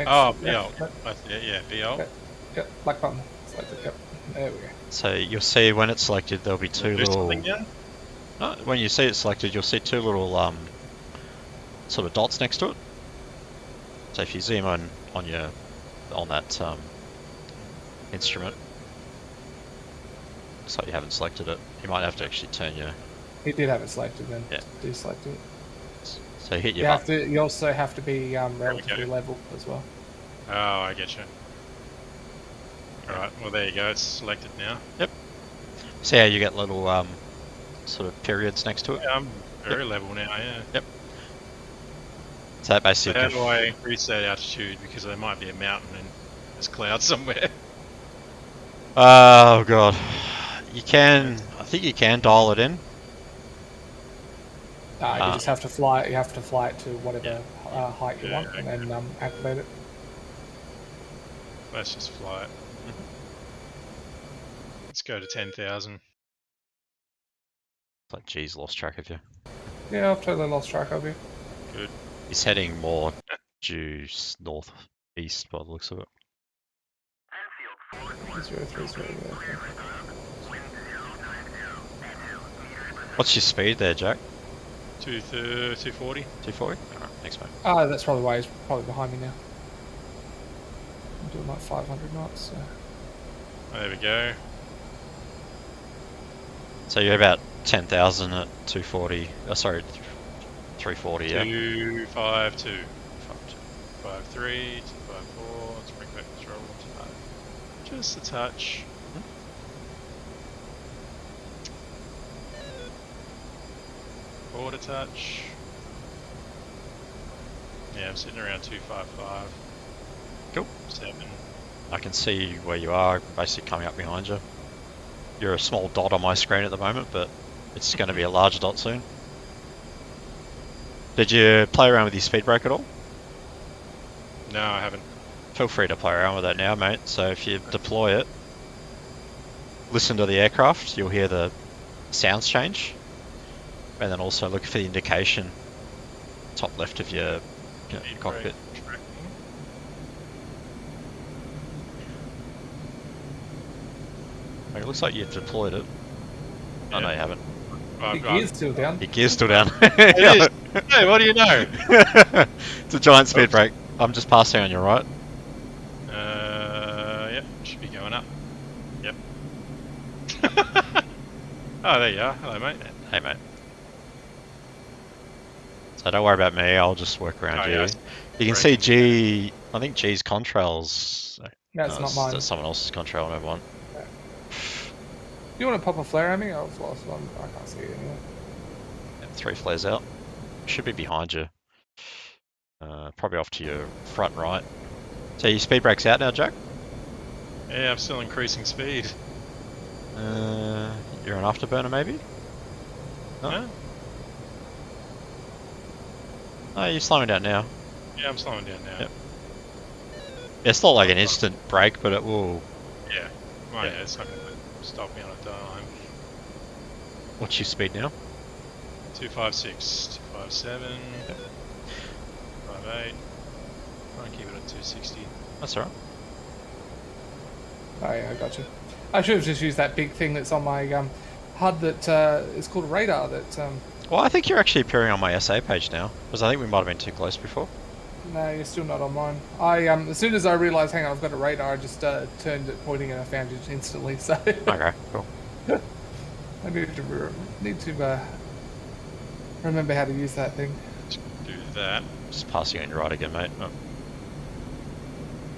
Oh, B alt. Yeah, B alt. Yep, black button selected. Yep, there we go. So you'll see when it's selected, there'll be two little. When you see it selected, you'll see two little sort of dots next to it. So if you zoom in on that instrument, looks like you haven't selected it. You might have to actually turn your. He did have it selected then. Yeah. Deselect it. So hit your button. You also have to be relatively level as well. Oh, I get you. Alright, well there you go, it's selected now. Yep. See how you get little sort of periods next to it? Yeah, I'm very level now, yeah. Yep. So that basically. So how do I increase that altitude? Because there might be a mountain and there's clouds somewhere. Oh god. I think you can dial it in. You just have to fly it. You have to fly it to whatever height you want, and then activate it. Let's just fly it. Let's go to 10,000. It's like, geez, lost track of you. Yeah, I've totally lost track of you. Good. He's heading more due northeast by the looks of it. 030. What's your speed there, Jack? 240. 240? Alright, thanks mate. That's probably why he's probably behind me now. I'm doing like 500 knots. So. There we go. So you're about 10,000 at 240. Sorry, 340. Yeah. 252. 53, 254. Let's bring back control. Just a touch. Forward a touch. Yeah, I'm sitting around 255. Cool. 7. I can see where you are, basically coming up behind you. You're a small dot on my screen at the moment, but it's going to be a larger dot soon. Did you play around with your speed brake at all? No, I haven't. Feel free to play around with that now, mate. So if you deploy it, listen to the aircraft, you'll hear the sounds change. And then also look for the indication top left of your cockpit. It looks like you've deployed it. Oh no, you haven't. Your gear's still down. Your gear's still down. It is. Hey, what do you know? It's a giant speed brake. I'm just passing on your right. Yep, should be going up. Yep. Oh, there you are. Hello, mate. Hey, mate. So don't worry about me. I'll just work around you. Yeah. You can see G. I think G's contrails. That's not mine. That's someone else's contrail. Never mind. You want to pop a flare at me? I've lost one. I can't see it anyway. Yeah, 3 flares out. Should be behind you. Probably off to your front right. So your speed brake's out now, Jack? Yeah, I'm still increasing speed. You're an afterburner, maybe? No. No? No, you're slowing down now. Yeah, I'm slowing down now. Yep. It's not like an instant brake, but it will. Yeah. Well, yeah, it's not going to stop me on a dime. What's your speed now? 256, 257, 58. Try and keep it at 260. That's alright. Oh yeah, I got you. I should have just used that big thing that's on my HUD that is called a radar that... Well, I think you're actually appearing on my SA page now, because I think we might have been too close before. No, you're still not on mine. As soon as I realised, hang on, I've got a radar, I just turned it pointing and I found it instantly, so... Okay, cool. I need to remember how to use that thing. Just do that. Just passing on your right again, mate. Oh.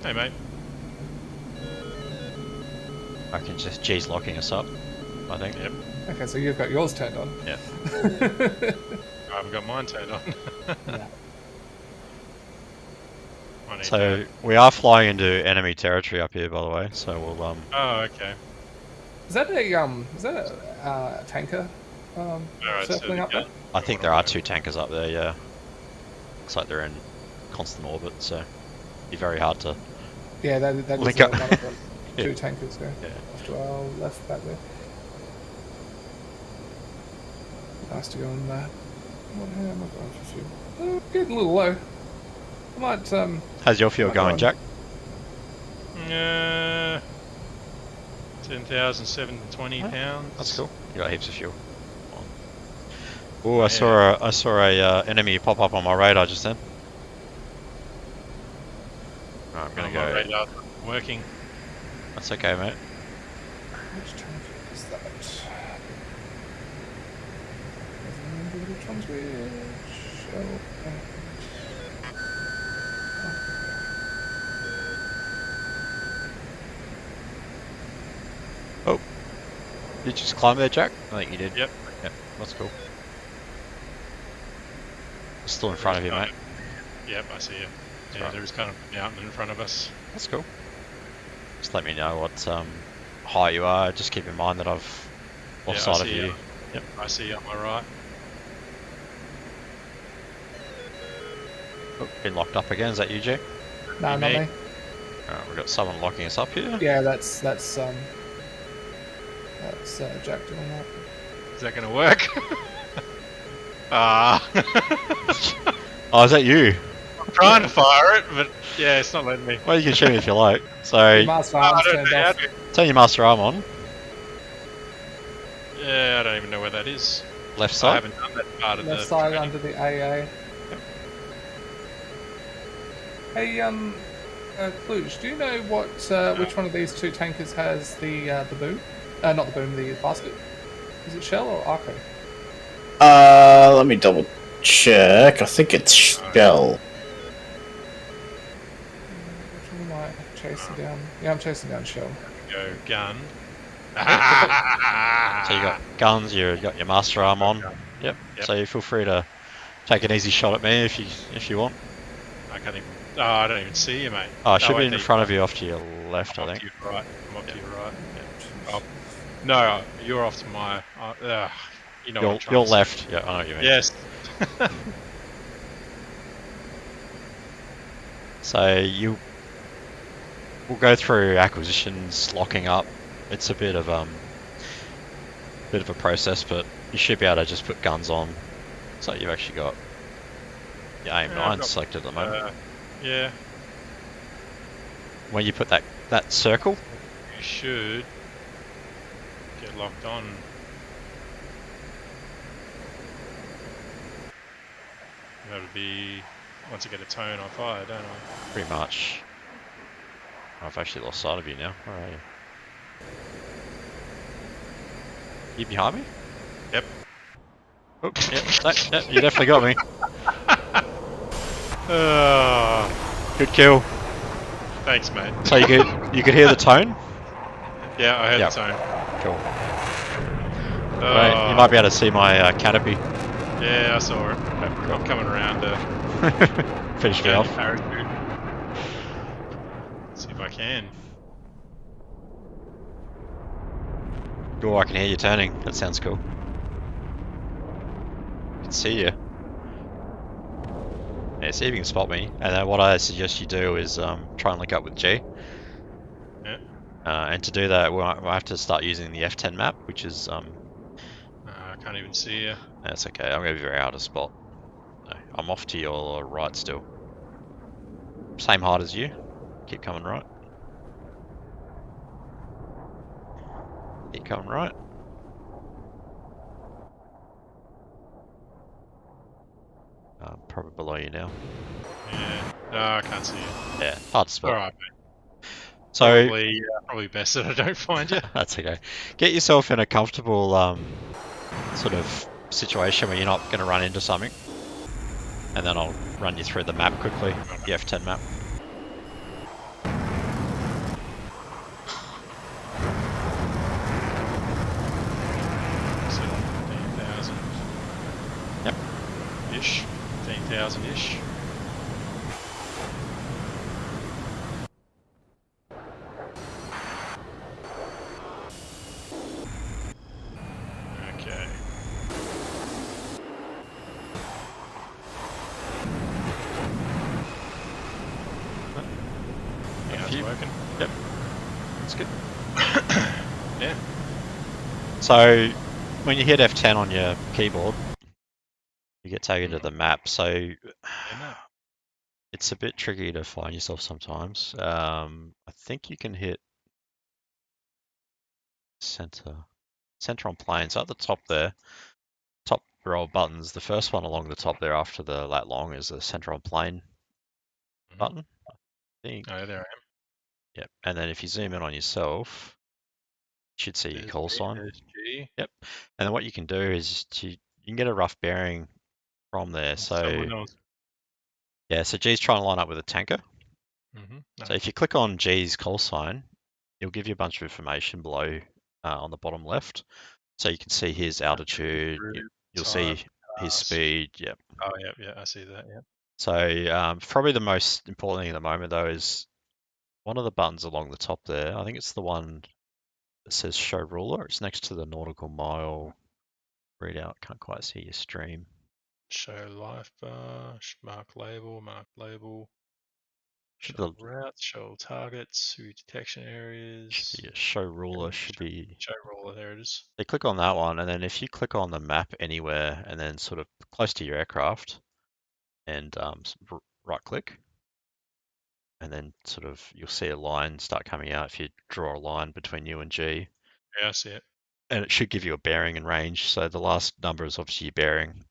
Hey, mate. I can just G's locking us up, I think. Yep. Okay, so you've got yours turned on. Yeah. I haven't got mine turned on. Yeah. So we are flying into enemy territory up here, by the way. So we'll Oh, okay. Is that a tanker circling up there? I think there are 2 tankers up there. Yeah. Looks like they're in constant orbit, so it'd be very hard to Yeah, that is Link up. one of the Yeah. two tankers go Yeah. off to our left back there. Nice to go in there. What am I going for fuel? Getting a little low. I might How's your fuel might going, go Jack? 10,720 pounds. That's cool. You got heaps of fuel. Oh, I saw a enemy pop up on my radar just then. Right, I'm gonna My go. radar's working. That's okay, mate. Which tanker is that? Never remember which one's which. Oh, did you just climb there, Jack? I think you did. Yep. Yep, that's cool. Still in front of you, mate. Yep, I see you. Yeah, right. there's kind of a mountain in front of us. That's cool. Just let me know what height you are. Just keep in mind that I've lost I sight of see you. Yep, I see you on my right. Oh, been locked up again. Is that you, Jack? No, not me. me. Alright, we've got someone locking us up here. Yeah, that's Jack doing that. Is that going to work? Ah. Oh, is that you? I'm trying to fire it, but yeah, it's not letting me. Well, you can shoot me if you like. Your So, master I arms don't turned know how off. to. turn your master arm on. Yeah, I don't even know where that is. Left I side. haven't done that part of Left the side training. under the AA. Hey, Kluge, do you know what which one of these two tankers has the boom? Not the boom, the basket. Is it Shell or Arco? Let me double check. I think it's Shell. Which one am I chasing down? Yeah, I'm chasing down Shell. Go gun. So you got guns. You got your master arm on. Yep. Yep. So you feel free to take an easy shot at me if you want. I can't even. Oh, I don't even see you, mate. Oh, it should be I in think front of you, off to your left, I'm I off think. to your right. I'm off to your right. Oh, no, you're off to my. You know what I'm trying Your to say. left. Yeah, I know what you mean. Yes. So we'll go through acquisitions, locking up. It's a bit of a process, but you should be able to just put guns on. So you've actually got your AIM Yeah, I've 9 got, selected at the moment. Yeah, When you put that circle, you should get locked on. That would be once I get a tone I fire, don't I? pretty much. I've actually lost sight of you now. Where are you? You behind me? Yep. Oh, yep, you definitely got me. Good kill. Thanks, mate. So you could hear the tone? Yeah, I heard Yep. the tone. Cool. Right, you might be able to see my canopy. Yeah, I saw it. I'm coming around to Finish me down off. your parachute. See if I can. Oh, I can hear you turning. That sounds cool. I can see you. Yeah, see if you can spot me. And then what I suggest you do is try and link up with G. Yeah. And to do that, we'll have to start using the F-10 map, which is I can't even see you. that's okay. I'm going to be very out of spot. No, I'm off to your right still. Same height as you. Keep coming right. Keep coming right. Probably below you now. Yeah. No, I can't see you. Yeah, hard to spot. Alright, mate. So Probably best that I don't find you. that's okay. Get yourself in a comfortable sort of situation where you're not going to run into something, and then I'll run you through the map quickly. The F-10 map. So 15,000. Yep. Ish. 15,000 ish. Okay. Finish Yeah, if you... working. Yep. That's good. Yeah. So, when you hit F10 on your keyboard, you get taken to Mhm. the map. So, Yeah, map. it's a bit tricky to find yourself sometimes. I think you can hit center on plane. So at the top there, top row of buttons, the first one along the top there after the lat long is the center on plane Mhm. button. I think. Oh, there I am. Yep. And then if you zoom in on yourself, you should see your There's call G, sign. there's G. Yep. And then what you can do is you can get a rough bearing from there. So Someone else. yeah, so G's trying to line up with a tanker. So if you click on G's call sign, it'll give you a bunch of information below on the bottom left. So you can see his altitude, you'll see his speed. Yep. Oh, yeah, I see that. Yep. So probably the most important thing at the moment though is one of the buttons along the top there. I think it's the one that says show ruler. It's next to the nautical mile readout. Can't quite see your stream. Show life bar, mark label, Should show routes, show targets, show detection areas. be a show ruler. Should be. Show ruler. There it is. They click on that one, and then if you click on the map anywhere, and then sort of close to your aircraft, and right click, and then sort of you'll see a line start coming out if you draw a line between you and G. Yeah, I see it. And it should give you a bearing and range. So the last number is obviously your bearing.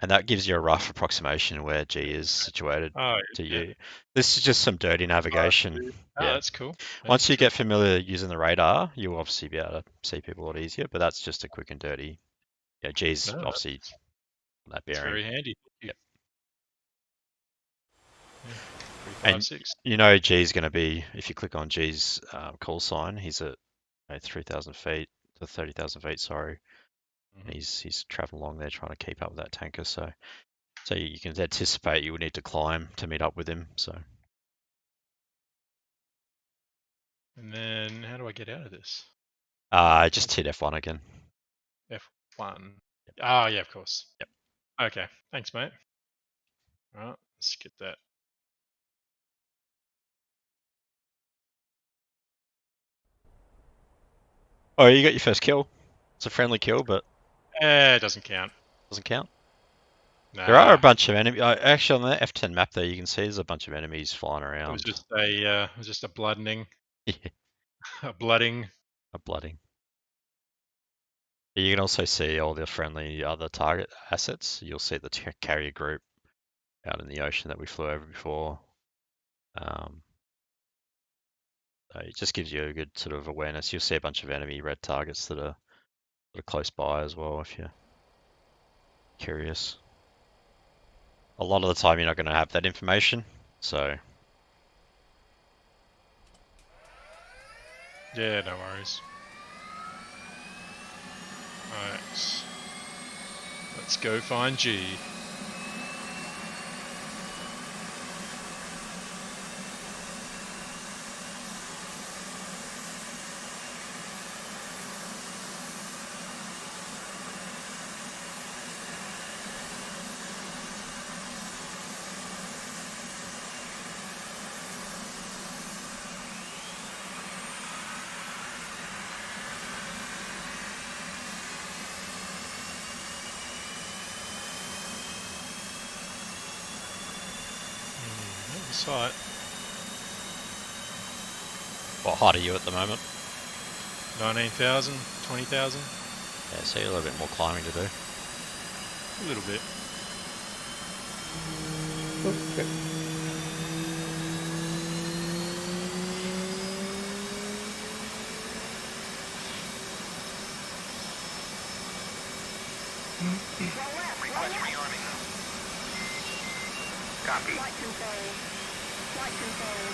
And that gives you a rough approximation of where G is situated to yeah. you. This is just some dirty navigation. Oh, Yeah. that's cool. Once you get familiar using the radar, you'll obviously be able to see people a lot easier, but that's just a quick and dirty. Yeah, G's obviously that It's bearing. very handy. Yep. Yeah. 356. You know G's going to be, if you click on G's call sign, he's at 3,000 feet to 30,000 feet, sorry. Mhm. He's traveling along there trying to keep up with that tanker. So you can anticipate you would need to climb to meet up with him. So. And then how do I get out of this? Just hit F1 again. F1. Oh, yeah, of course. Yep. Okay. Thanks, mate. All right, let's get that. Oh, you got your first kill. It's a friendly kill, but It doesn't count. doesn't count. Nah, There are a bunch of enemies. Actually, on the F10 map there, you can see there's a bunch of enemies flying around. it was just a bloodening. Yeah. A blooding. A blooding. You can also see all the friendly other target assets. You'll see the carrier group out in the ocean that we flew over before. So it just gives you a good sort of awareness. You'll see a bunch of enemy red targets that are close by as well if you're curious. A lot of the time you're not going to have that information, so... Yeah, no worries. Alright. Let's go find G. Sight. What height are you at the moment? 19,000, 20,000. Yeah, so you a little bit more climbing to do. A little bit. Okay. Request rearming. Copy. Flight control. Flight control.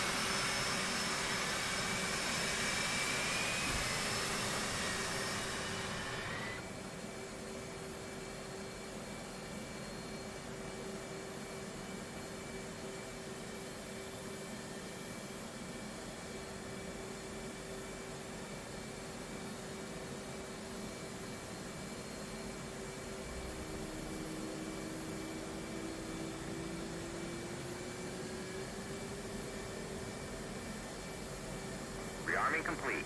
Routing complete.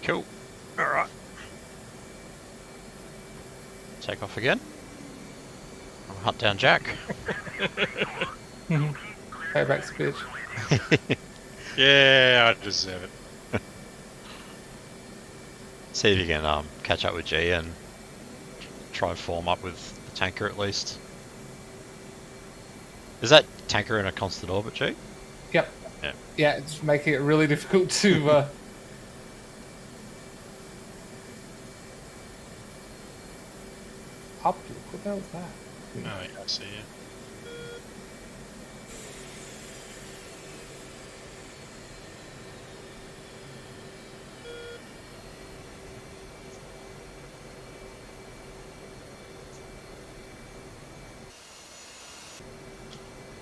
Cool. Alright. Take off again. I'll hunt down Jack. Payback's a bitch. Yeah, I deserve it. See if you can catch up with G and try and form up with the tanker at least. Is that tanker in a constant orbit, G? Yep. Yeah. Yeah, it's making it really difficult to. Up. What the hell was that? Oh, yeah, I see you.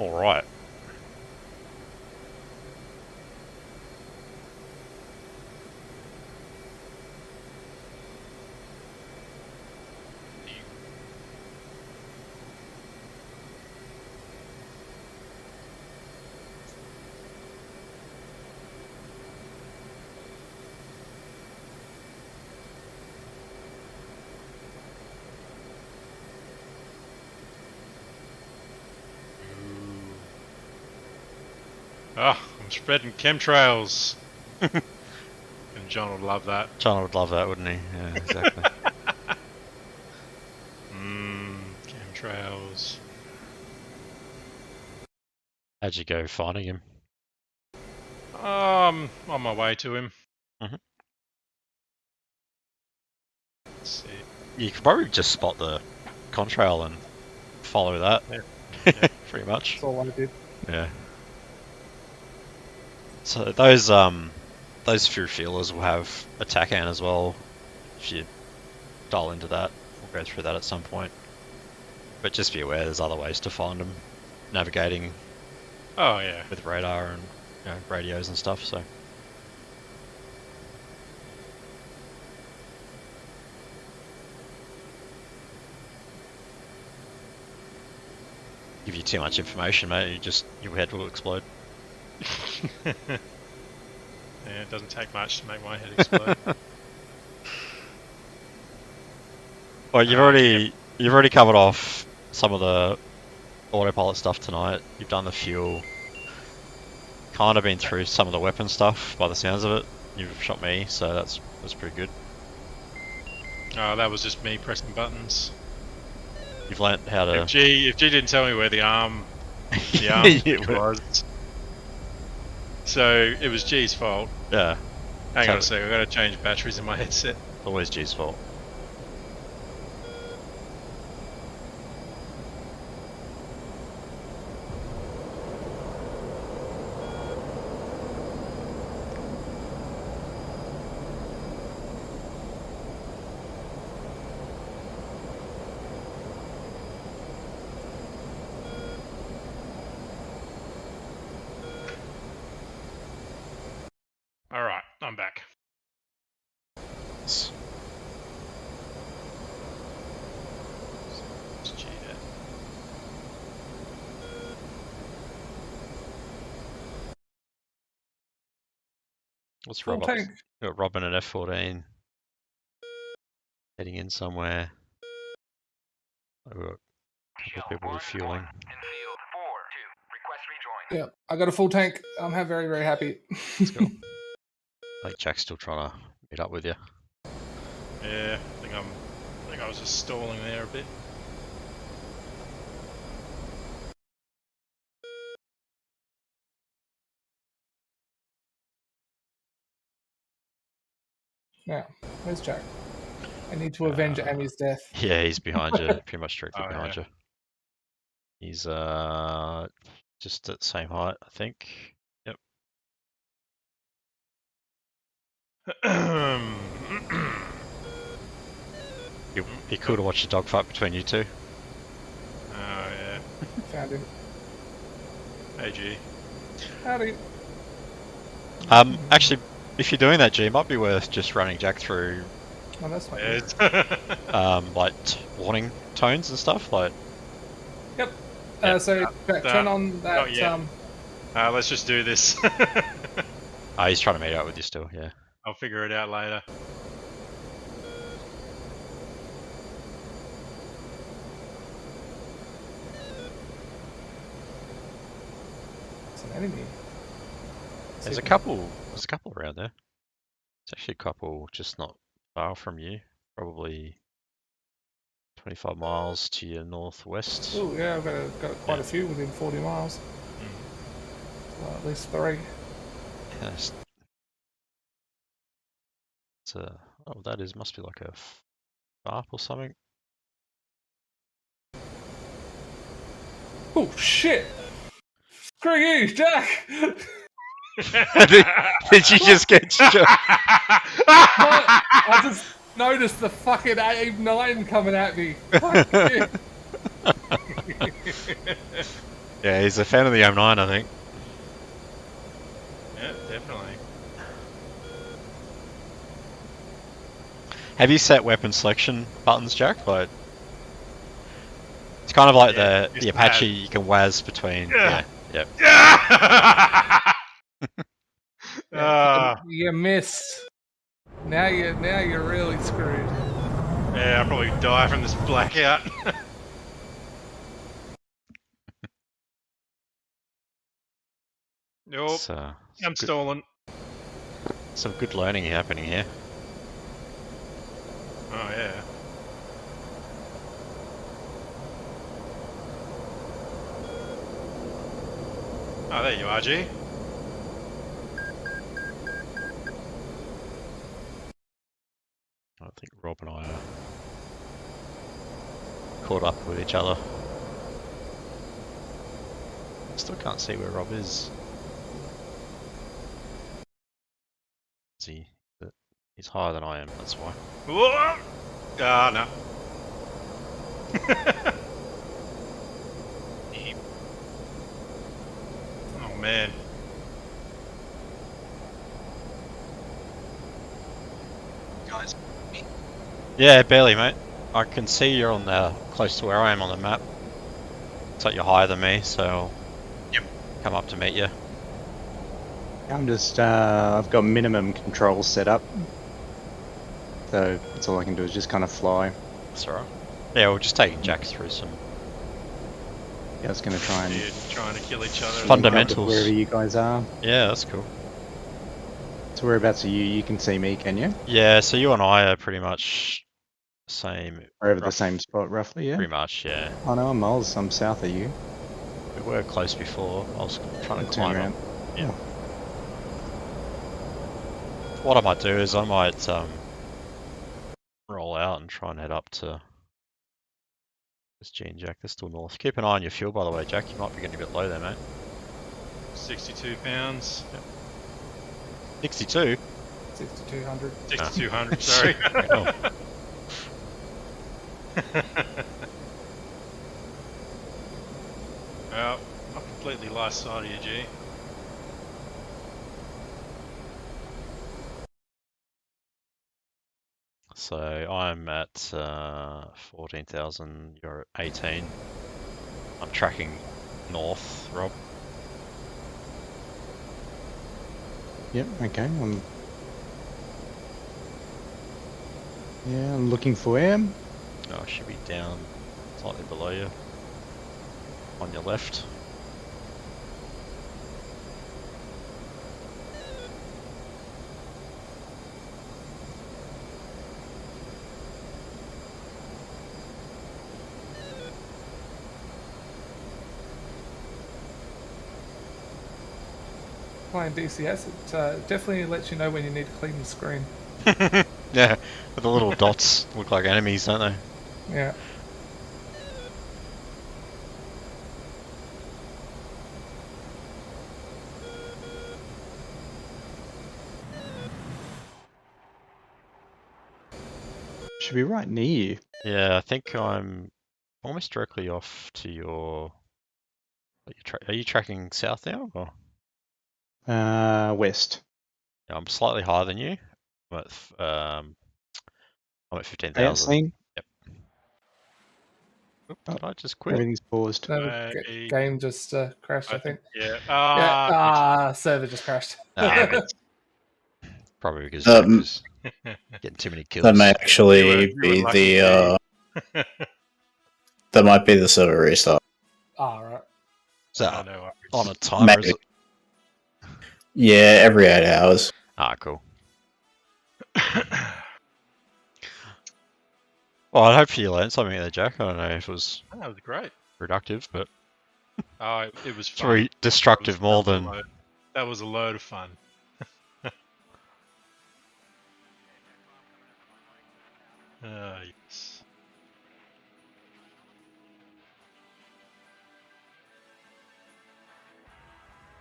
Alright. Oh, I'm spreading chemtrails. And John would love that. John would love that, wouldn't he? Yeah, exactly. Chemtrails. How'd you go finding him? On my way to him. Mhm. Let's see. You could probably just spot the contrail and follow that. Yeah. Yeah. Pretty much. That's all I did. Yeah. So those few feelers will have a TACAN as well. If you dial into that, we'll go through that at some point. But just be aware, there's other ways to find them. Navigating Oh, yeah. with radar and radios and stuff. So. Give you too much information, mate. Your head will explode. Yeah, it doesn't take much to make my head explode. Well, you've already covered off some of the autopilot stuff tonight. You've done the fuel. Kind of been through some of the weapon stuff by the sounds of it. You've shot me, so that's pretty good. Oh, that was just me pressing buttons. You've learnt how to. If G didn't tell me where the arm was, so it was G's fault. Yeah. Hang on a sec, I've got to change batteries in my headset. Always G's fault. Alright, I'm back. It's It's G there. What's Full Rob up? tank. Got Robin at F-14. Heading in somewhere. We've got a couple of people refueling. Yeah, I got a full tank. I'm very, very happy. Let's go. I think Jack's still trying to meet up with you. Yeah, I think I was just stalling there a bit. Now, where's Jack? I need to avenge Amy's death. Yeah, he's behind you, pretty much directly Oh, behind yeah. you. He's just at the same height, I think. Yep. Be cool to watch a dogfight between you two. Oh yeah. Found him. Hey G. Howdy. Actually, if you're doing that, G, it might be worth just running Jack through, Oh, that's not Yeah, good. it's- like warning tones and stuff. Like, Yep. Yeah. So turn on that. yet. Let's just do this. he's trying to meet up with you still. Yeah. I'll figure it out later. It's an enemy. There's a couple. There's a couple around there. There's actually a couple just not far from you. Probably 25 miles to your northwest. Oh yeah, I've got quite a few within 40 miles. Well, at least 3. Yeah, it's a, oh, that is must be like a FARP or something. Oh shit! Screw you, Jack! Did you just get shot? I just noticed the fucking AIM-9 coming at me. Fuck you. Yeah, he's a fan of the M9, I think. Yeah, definitely. Have you set weapon selection buttons, Jack? Like, it's kind of like Yeah, the Apache. You can WAS between. Yeah. Yeah. You missed. Now you're really screwed. Yeah, I'll probably die from this blackout. Nope, So, I'm stolen. some good learning happening here. Oh yeah. Oh, there you are, G. I think Rob and I are caught up with each other. Still can't see where Rob is. He's higher than I am, that's why. Whoa! Ah, no. Oh man. Guys, Yeah, barely, mate. I can see you're on the close to where I am on the map. It's like you're higher than me, so Yep. come up to meet you. I'm just, I've got minimum controls set up. So that's all I can do is just kind of fly. That's alright. Yeah, we're just taking Jack through some Yeah, I was going to try and You're trying to kill each other. fundamentals. wherever you guys are. Yeah, that's cool. So whereabouts are you? You can see me, can you? Yeah, so you and I are pretty much same. We're over the same spot, roughly, yeah? Pretty much, yeah. Oh no, I'm miles. I'm south of you. We were close before. I was trying to Turn climb around. up. Yeah. What I might do is I might roll out and try and head up to this G and Jack. They're still north. Keep an eye on your fuel, by the way, Jack. You might be getting a bit low there, mate. 62 pounds. 62. 6,200. 6,200, sorry. Oh. Well, I've completely lost sight of you, G. So I'm at 14,000. You're at 18. I'm tracking north, Rob. Yep, okay. I'm looking for him. Oh, I should be down slightly below you. On your left. Playing DCS, it definitely lets you know when you need to clean the screen. Yeah, but the little dots look like enemies, don't they? Yeah. Should be right near you. Yeah, I think I'm almost directly off to your... Are you tracking south now? Or? West. I'm slightly higher than you. I'm at 15,000. Scene. Yep. Oop, Oh, did I just quit? Everything's paused. No, the game just crashed, I think. Yeah. Yeah, server just crashed. Damn it. Probably because Um, Jack was getting too many kills. That may actually You were be lucky the that might be the server restart. Right. So Oh, no worries. on a timer, is Maybe. it? Yeah, every 8 hours. Ah, cool. Well, I hope you learned something there, Jack. I don't know if it was That was great. productive, but Oh, it was it's fun. very destructive more than. That was a load of fun. Yes.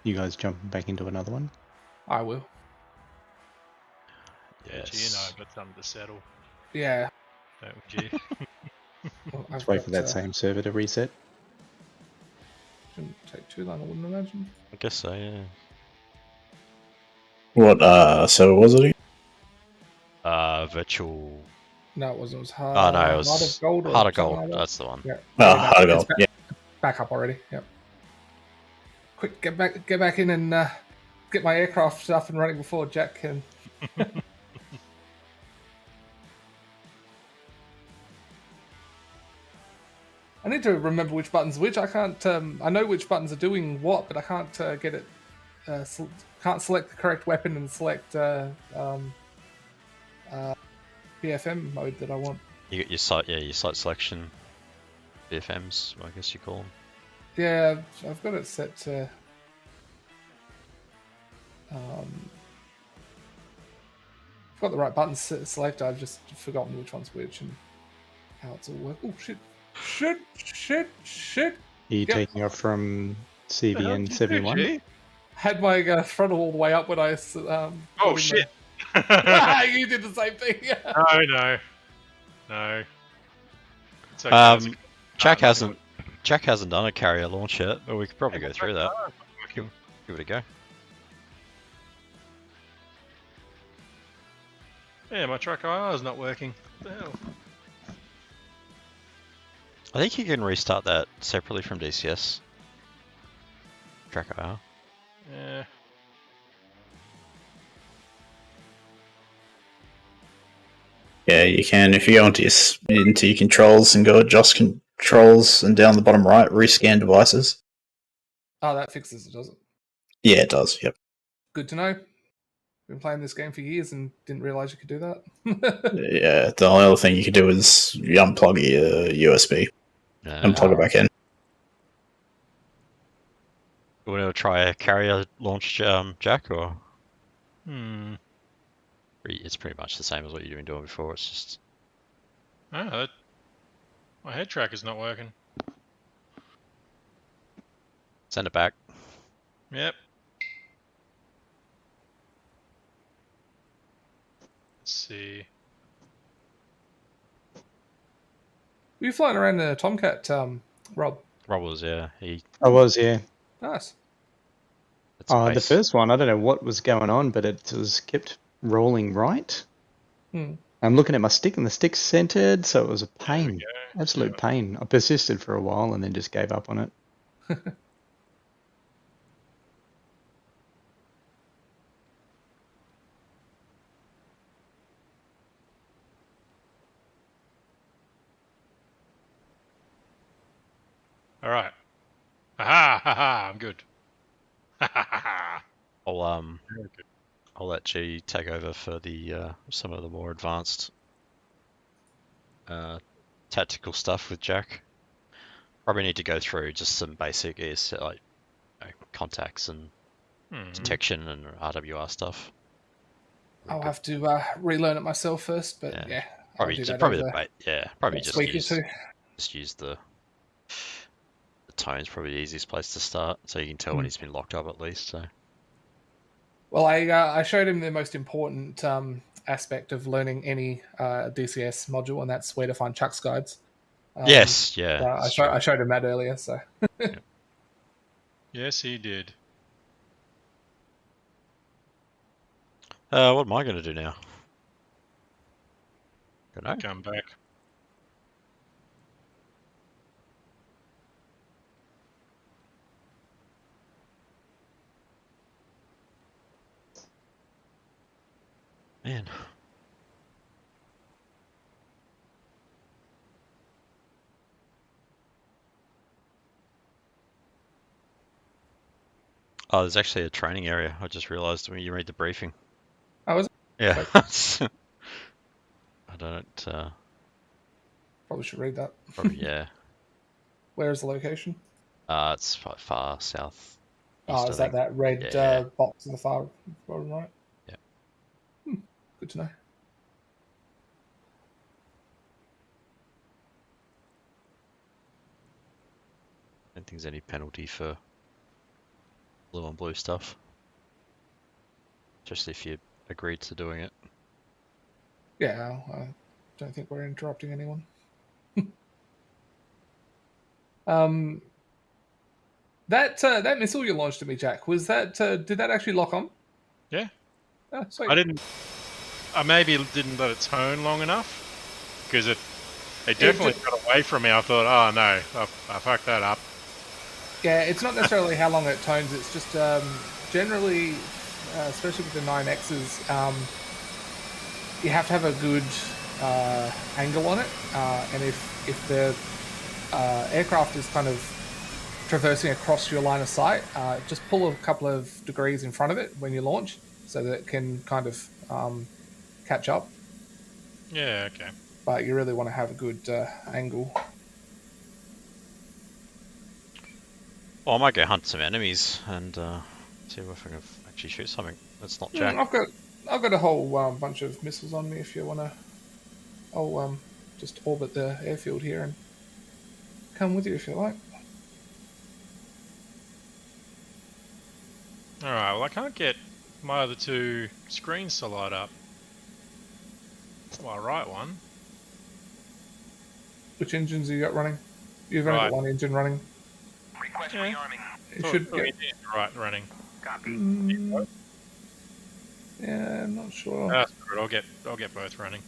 You guys jumping back into another one? I will. Yeah, G and I got something to settle. Yeah. Don't we, G? Well, Let's I've wait got, for that same server to reset. Shouldn't take too long, I wouldn't imagine. I guess so, yeah. What server was it? Virtual. No, it wasn't. It was hard. Oh no, it was Heart of Gold. Or Heart of something Gold. like that. That's the one. Yeah. Oh, Back- Heart of it's Gold. Yeah. Back up already. Yep. Quick, get back in and get my aircraft up and running before Jack can. I need to remember which buttons which. I can't. I know which buttons are doing what, but I can't get it. Can't select the correct weapon and select BFM mode that I want. You got your site, yeah, your site selection, BFMs, I guess you call them. Yeah, I've got it set to. I've got the right buttons selected. I've just forgotten which one's which and how it's all work. Oh shit! Are you Yep. taking off from CVN 71? G? Had my throttle all the way up when I. Oh shit! You did the same thing. No. It's okay, it's okay. Jack nothing hasn't done a carrier launch yet, but we could probably go through that. Give it a go. Yeah, my track IR is not working. What the hell? I think you can restart that separately from DCS. Track IR. Yeah. Yeah, you can. If you go into your controls and go adjust controls and down the bottom right, rescan devices. Oh, that fixes it, does it? Yeah, it does. Yep. Good to know. Been playing this game for years and didn't realize you could do that. Yeah, the only other thing you could do is you unplug your USB and plug it back in. You want to try a carrier launch, Jack, or it's pretty much the same as what you've been doing before. It's just My head track is not working. send it back. Yep. Let's see. Were you flying around in a Tomcat, Rob? Rob was, yeah. I was, yeah. Nice. It's a The base. first one, I don't know what was going on, but it was kept rolling right. Hmm. I'm looking at my stick, and the stick's centered, so it was a There we pain. go. Absolute pain. I persisted for a while and then just gave up on it. All right. Ha! I'm good. Ha! I'll let G take over for the some of the more advanced tactical stuff with Jack. Probably need to go through just some basic like contacts and detection and RWR stuff. I'll have to relearn it myself first, but yeah, probably I'll do that probably over probably next just week or use two. the tone's probably the easiest place to start, so you can tell when he's been locked up at least. So. Well, I showed him the most important aspect of learning any DCS module, and that's where to find Chuck's guides. Yes, yeah. I showed him that earlier, so. Yeah. Yes, he did. What am I going to do now? Don't know. Come back. Man. Oh, there's actually a training area. I just realised when you read the briefing. Oh, is it? Yeah. I don't. Probably should read that. Probably yeah. Where is the location? It's far south. Oh, is that red Yeah. box in the far bottom right? Yeah. Good to know. I don't think there's any penalty for blue on blue stuff. Especially if you agreed to doing it. Yeah, I don't think we're interrupting anyone. That missile you launched at me, Jack, was that did that actually lock on? Yeah. Oh, sweet. I maybe didn't let it tone long enough because it definitely got away from me. I thought, oh no, I fucked that up. Yeah, it's not necessarily how long it tones. It's just generally, especially with the 9Xs, you have to have a good angle on it, and if the aircraft is kind of traversing across your line of sight, just pull a couple of degrees in front of it when you launch, so that it can kind of catch up. Yeah, okay. But you really want to have a good angle. Well, I might go hunt some enemies and see if I can actually shoot something that's not Jack. I've got a whole bunch of missiles on me. If you want to, I'll just orbit the airfield here and come with you if you like. Alright, well I can't get my other two screens to light up. My right one. Which engines have you got running? You've only got one engine running. Request Yeah. rearming. It should get. Right, running. Copy. Yeah, I'm not sure. That's good. I'll get both running.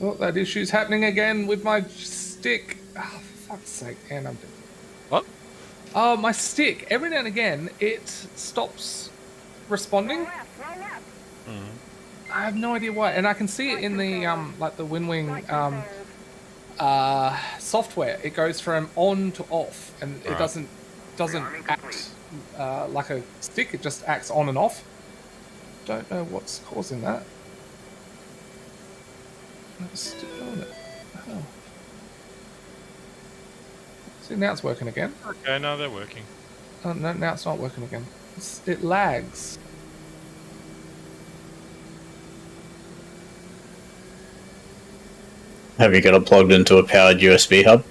Oh, that issue's happening again with my stick. Oh, for fuck's sake. And I'm dead. What? Oh, my stick. Every now and again, it stops responding. Roll left. I have no idea why. And I can see it in the, like the WinWing software. It goes from on to off. And it doesn't act like a stick. It just acts on and off. Don't know what's causing that. Stick on it. Oh. See, now it's working again. Okay, no, they're working. Oh, no, now it's not working again. It lags. Have you got it plugged into a powered USB hub?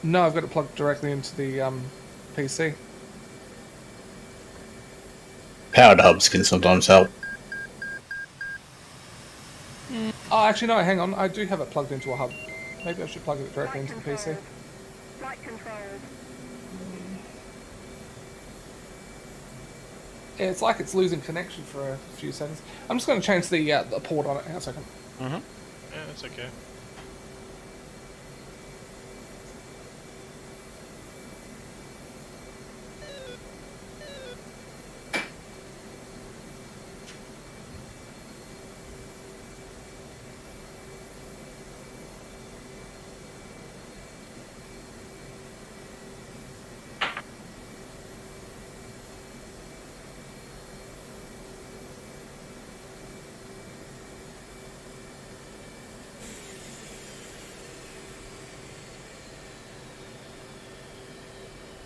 No, I've got it plugged directly into the PC. Powered hubs can sometimes help. Oh, actually, no, hang on. I do have it plugged into a hub. Maybe I should plug it directly into the PC. Flight controls. Yeah, it's like it's losing connection for a few seconds. I'm just going to change the port on it. Hang on a second. Yeah, that's okay.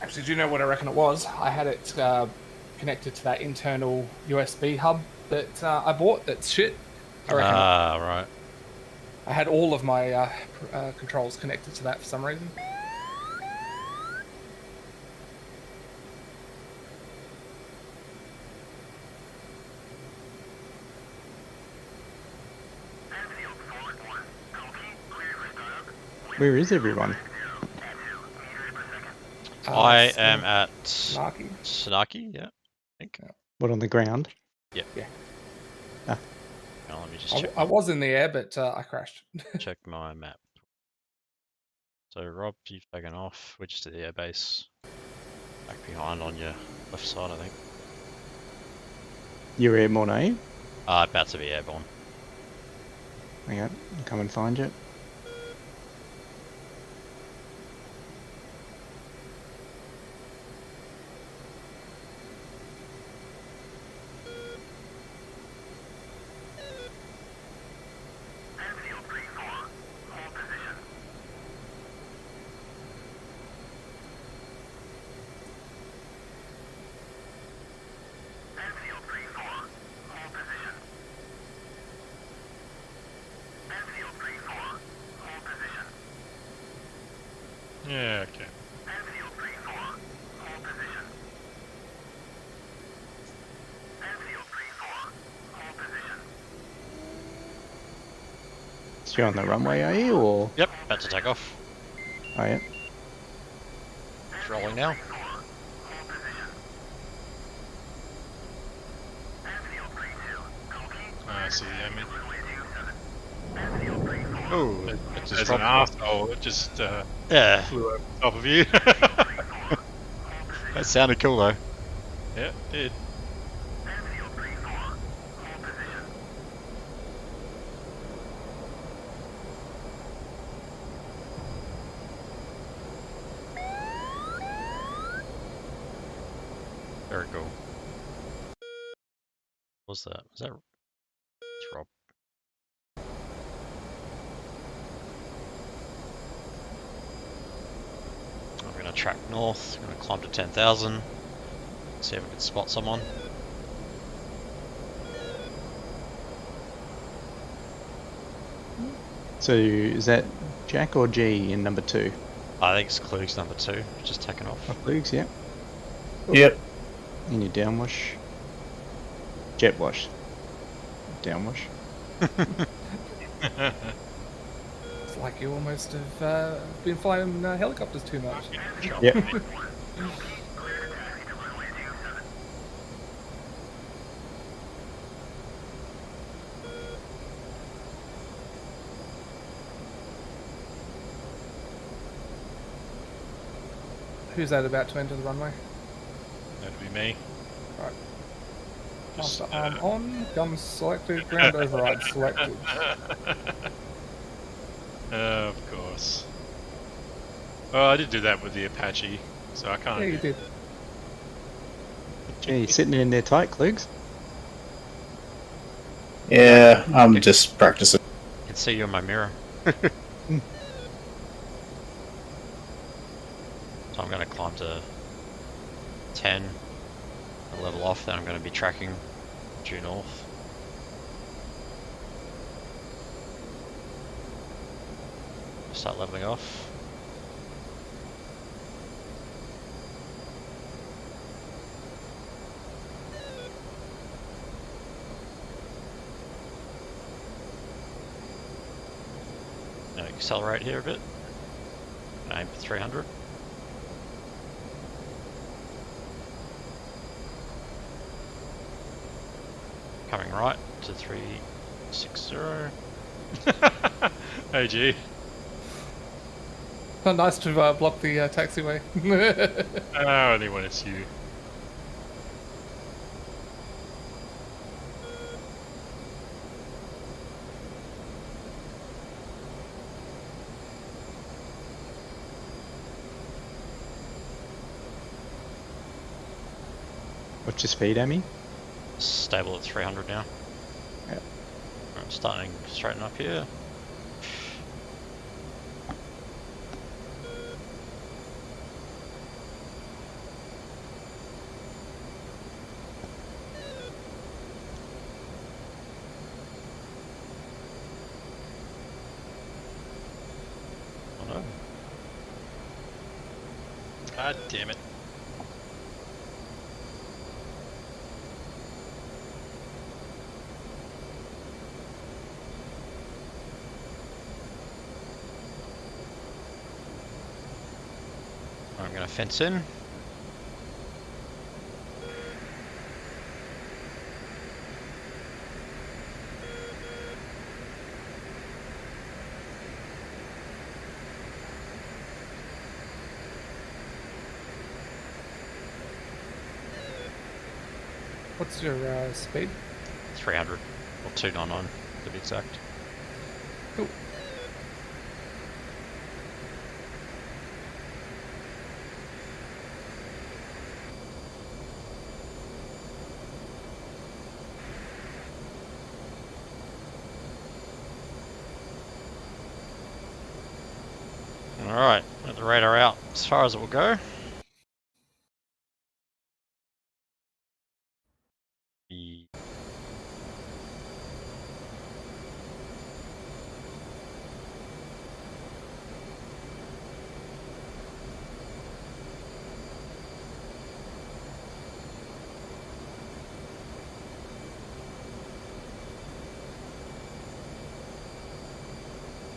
Actually, do you know what I reckon it was? I had it connected to that internal USB hub that I bought. That's shit. I reckon. Right. I had all of my controls connected to that for some reason. Where is everyone? I am at Snarky. Snarky, yeah. I think. What, on the ground? Yeah. Yeah. Ah. Now let me just check. I was in the air, but I crashed. Check my map. So Rob, you've taken off. We're just at the airbase. Back behind on your left side, I think. You're airborne, are you? About to be airborne. Okay, I'll come and find you. Yeah, okay. So you're on the runway, are you, or? Yep, about to take off. Oh, yeah. It's rolling now. I see, I mean, Oh, it just as an dropped. arsehole, it just Yeah, flew over the top of you. that sounded cool though. Yeah, it did. Very cool. What was that? Was that? It's Rob. I'm gonna track north. I'm gonna climb to 10,000. See if we can spot someone. So is that Jack or G in number 2? I think it's Klug's number 2. Just taken off. Oh, Luke's, yeah. Yep. In your downwash. Jet wash. Downwash. It's like you almost have been flying helicopters too much. Yep. Who's that about to enter the runway? That'd be me. Right. Just, Master arm on, guns selected, ground override selected. Of course. Well, I did do that with the Apache, so I can't. Yeah, you did. Gee, sitting in there tight, Klugs. Yeah, I'm just practicing. I can see you in my mirror. So I'm gonna climb to 10, and level off, then I'm gonna be tracking due north. Start leveling off. Now accelerate here a bit. Aim for 300. Coming right to 360. Oh gee. Not nice to block the taxiway. Oh, only when it's you. What's your speed, Amy? Stable at 300 now. Yep. I'm starting to straighten up here. Oh no. God damn it. I'm going to fence in. What's your speed? 300 or 299 to be exact. Cool. Alright, let the radar out as far as it will go.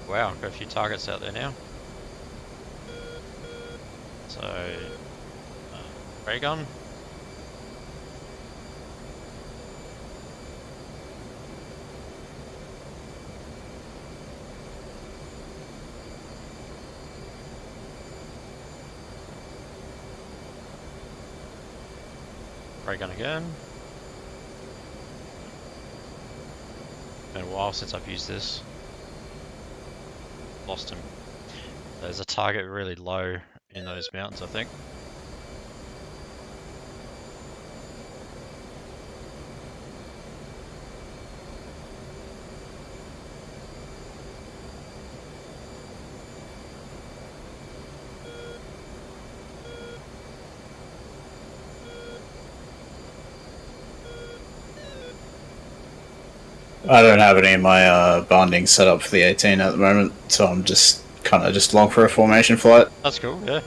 Wow, got a few targets out there now. So, ray gun. Ray gun again. Been a while since I've used this. Lost him. There's a target really low in those mountains, I think. I don't have any of my bonding set up for the 18 at the moment, so I'm just kind of just long for a formation flight. That's cool, yeah.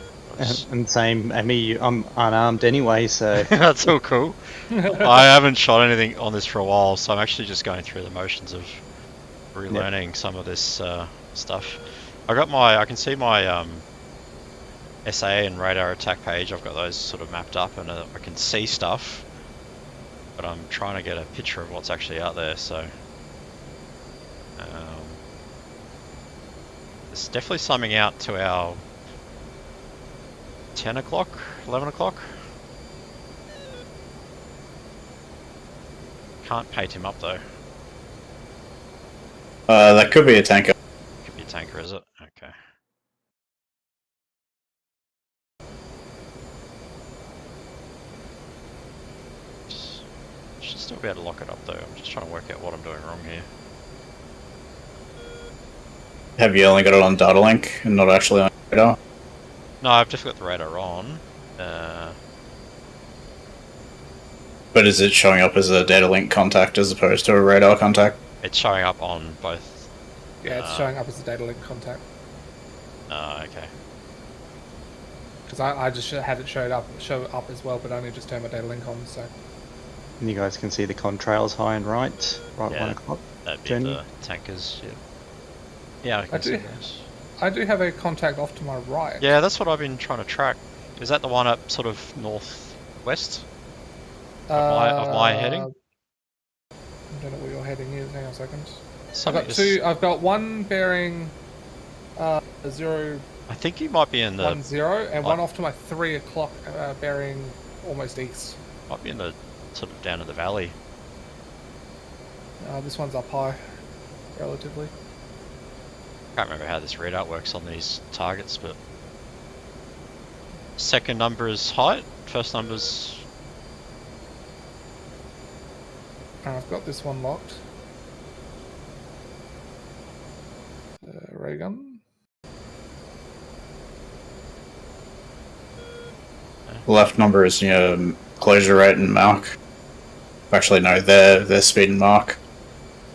And same, Amy, I'm unarmed anyway, so That's all cool. I haven't shot anything on this for a while, so I'm actually just going through the motions of relearning some of this stuff. I can see my SA and radar attack page. I've got those sort of mapped up, and I can see stuff, but I'm trying to get a picture of what's actually out there. So there's definitely something out to our 10 o'clock, 11 o'clock. Can't paint him up though. That could be a tanker. Could be a tanker, is it? Okay. Should still be able to lock it up though. I'm just trying to work out what I'm doing wrong here. Have you only got it on data link and not actually on radar? No, I've just got the radar on. But is it showing up as a data link contact as opposed to a radar contact? It's showing up on both. Yeah, it's showing up as a data link contact. Okay. Because I just had it show up as well, but I only just turned my data link on, so. and you guys can see the contrails high and right Yeah. 1 o'clock. That'd be Journey. the tankers, yeah. Yeah, I can see those. I do have a contact off to my right. Yeah, that's what I've been trying to track. Is that the one up sort of northwest of my heading? I don't know where your heading is. Hang on a second. Something I've got one bearing 010 I think you might be in the and one off to my 3 o'clock bearing almost east. might be in the sort of down in the valley. This one's up high, relatively. Can't remember how this readout works on these targets, but second number is height, first number's I've got this one locked. Ray gun. Left number is closure rate and mark. Actually, no, their speed and mark.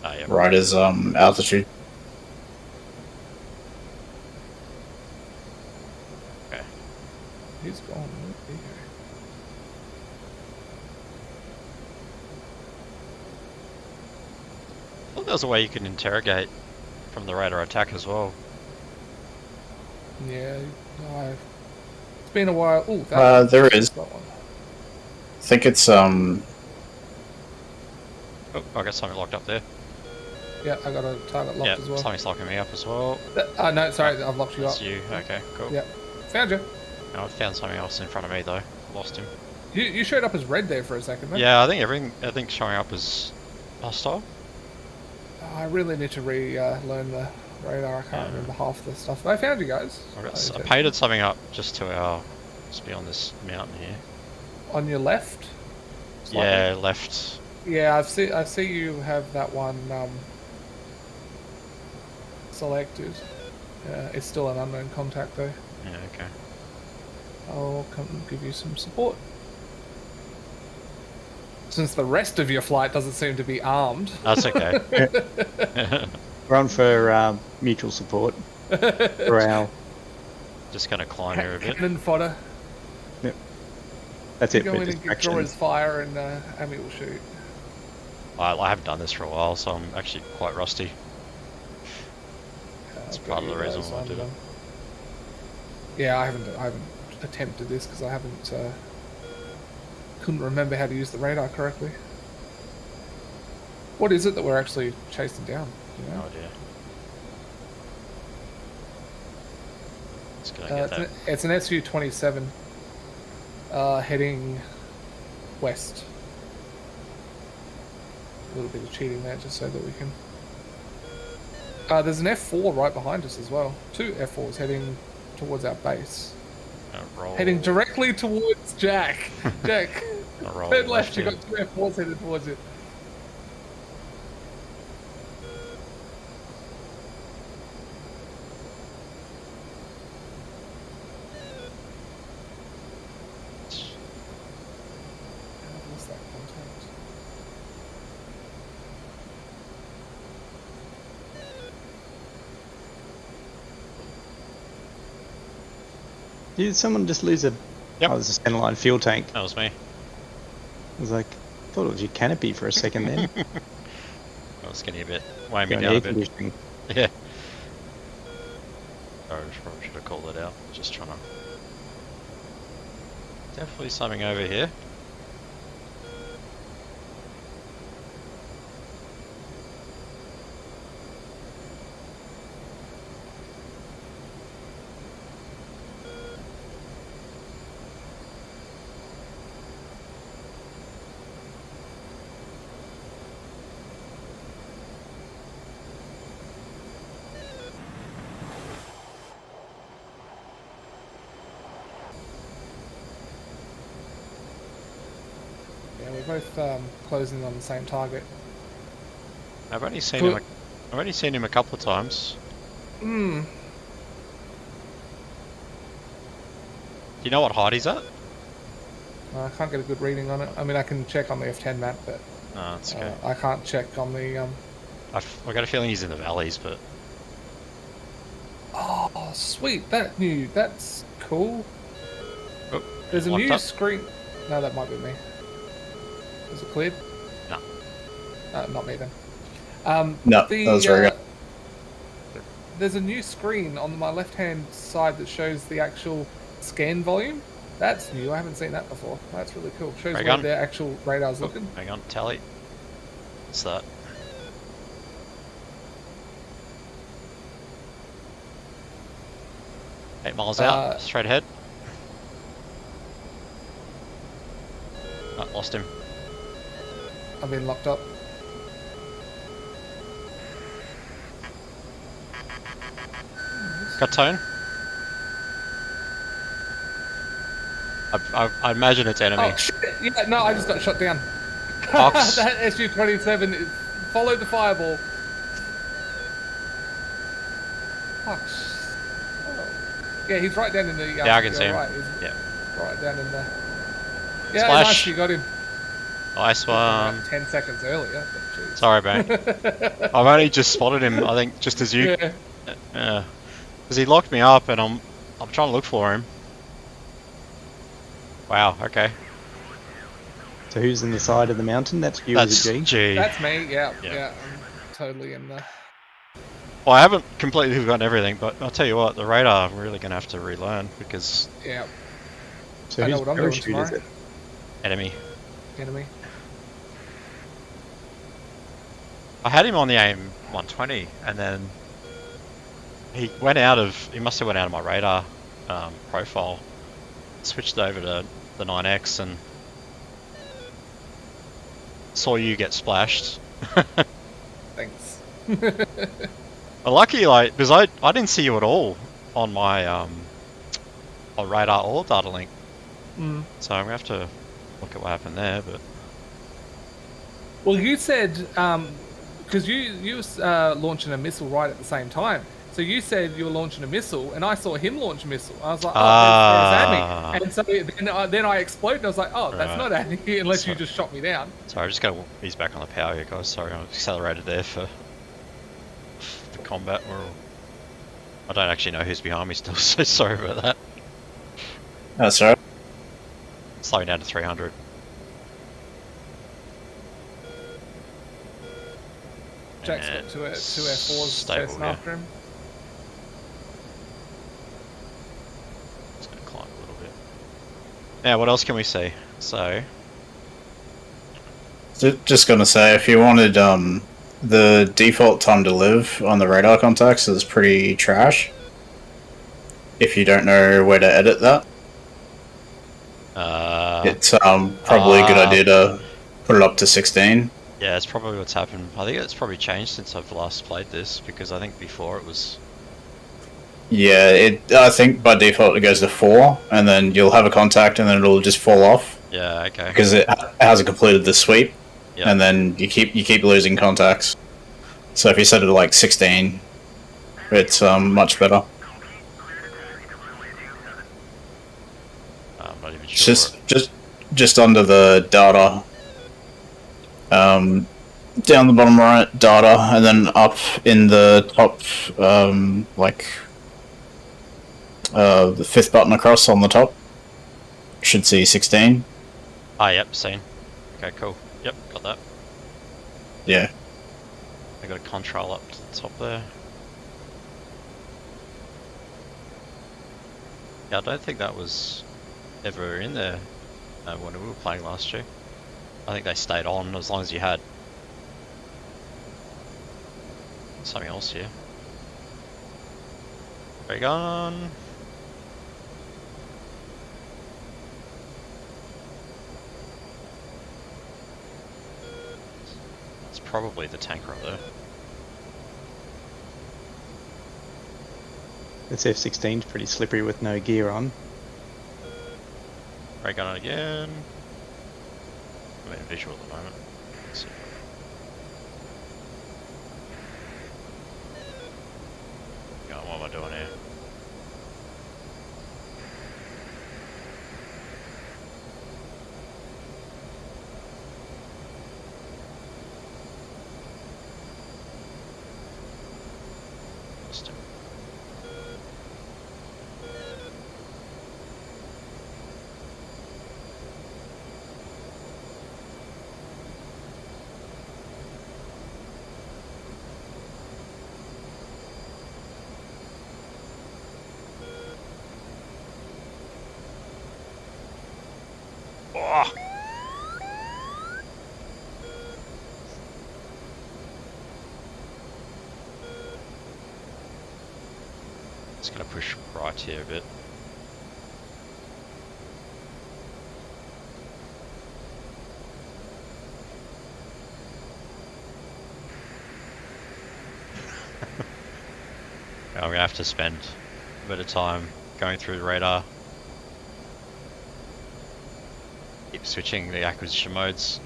yeah. Right is altitude. Okay. He's gone. There you go. I thought there was a way you can interrogate from the radar attack as well. Yeah, It's been a while. Oh, There is. that one. I think it's Oh, I got something locked up there. Yeah, I got a target locked Yeah, as well. something's locking me up as well. No, sorry, I've locked you That's up. you. Okay, cool. Yeah, found you. No, I found something else in front of me though. Lost him. You showed up as red there for a second, man. Yeah, I think everything's showing up as hostile. I really need to learn the radar. I can't remember half the stuff. But I found you guys. I painted something up just to our, just beyond this mountain here. On your left. Yeah, left. Yeah, I see you have that one selected. It's still an unknown contact though. Yeah, okay. I'll come give you some support. Since the rest of your flight doesn't seem to be armed. That's okay. We're on for mutual support. Morale. Just gonna climb here a bit. Cannon fodder. Yep. That's it Go for in and draw distraction. his fire and Amy will shoot. I haven't done this for a while, so I'm actually quite rusty. That's part of the reason why I did it. Yeah, I haven't attempted this because I haven't couldn't remember how to use the radar correctly. What is it that we're actually chasing down? Do you know? No idea. Just gonna get that. It's an SU-27 heading west. A little bit of cheating there just so that we can... there's an F4 right behind us as well. 2 F4s heading towards our base. Roll. Heading directly towards Jack. Jack, Roll turn left, you here. got 2 F4s headed towards it. I've lost that contact. Did someone just lose a... Yep. Oh, there's a centerline fuel tank. That was me. I was like, I thought it was your canopy for a second then. I was getting a bit, weighing me Going down a air bit. conditioning. Yeah. Sorry, I probably should have called it out. Just trying to. Definitely something over here. Yeah, we're both closing on the same target. I've only seen Cool. him. I've only seen him a couple of times. Hmm. Do you know what height he's at? I can't get a good reading on it. I mean, I can check on the F10 map, but No, it's okay. I can't check on the... I got a feeling he's in the valleys, but Oh, sweet. That's cool. oh, There's a locked new up. screen... No, that might be me. Is it cleared? No. Not me then. No, that was very good. There's a new screen on my left-hand side that shows the actual scan volume. That's new. I haven't seen that before. That's really cool. Shows Ray where gun. the actual radar's Oh, looking. hang on, tally. What's that? Eight miles out, straight ahead. Oh, lost him. I've been locked up. Got tone. I imagine it's enemy. Oh shit! Yeah, no, I just got shot down. Box. That SU-27 followed the fireball. Fuck. Oh. Yeah, he's right down in the. Yeah, I can see him. Right, he's Yeah. right down in the. Yeah, Splash. nice, you got him. Nice one. Like 10 seconds earlier. But geez. Sorry, mate. I've only just spotted him. I think just as you. Yeah. Because he locked me up, and I'm trying to look for him. Wow. Okay. So who's in the side of the mountain? That's you That's as a G? G. That's me. Yeah, Yeah. yeah. I'm totally in the. Well, I haven't completely forgotten everything, but I'll tell you what, the radar I'm really going to have to relearn because Yeah. So I know whose what I'm doing parachute is tomorrow. it? Enemy. Enemy. I had him on the AIM 120, and then he went out of. He must have went out of my radar profile. Switched over to the 9X and saw you get splashed. Thanks. Well, lucky, like, because I didn't see you at all on my on radar or data link. Mm. So I'm gonna have to look at what happened there. But Well, you said because you was launching a missile right at the same time. So you said you were launching a missile, and I saw him launch a missile. I was like, oh, there's Annie. And so then I exploded. And I was like, oh, that's Right. not Annie, unless you So- just shot me down. sorry, I just gotta ease back on the power here, guys. Sorry, I accelerated there for the combat. I don't actually know who's behind me still, so sorry about that. That's right. Slowing down to 300. Jack's And got two F4s stable, chasing yeah. after him. Just gonna climb a little bit. Now, what else can we see? So, Just gonna say, if you wanted the default time to live on the radar contacts is pretty trash. If you don't know where to edit that, it's probably a good idea to put it up to 16. yeah, it's probably what's happened. I think it's probably changed since I've last played this, because I think before it was... Yeah, I think by default it goes to 4, and then you'll have a contact, and then it'll just fall off Yeah, okay. because it hasn't completed the sweep, Yeah. and then you keep losing contacts. So if you set it to like 16, it's much better. I'm not even It's sure. just under the data, down the bottom right, data, and then up in the top, the 5th button across on the top. Should see 16. Ah, yep, seen. Okay, cool. Yep, got that. Yeah. I got a control up to the top there. Yeah, I don't think that was ever in there when we were playing last year. I think they stayed on as long as you had something else here. Ray gun. It's probably the tanker up there. This F-16's pretty slippery with no gear on. Ray gun again. I'm in visual at the moment. Let's see. God, what am I doing here? Just oh. Just gonna push right here a bit. I'm gonna have to spend a bit of time going through the radar. Keep switching the acquisition modes.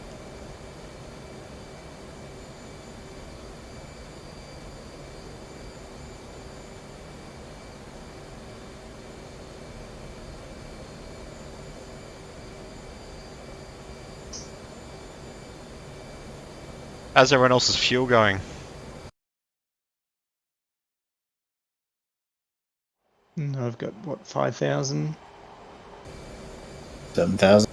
How's everyone else's fuel going? I've got, what, 5,000? 7,000.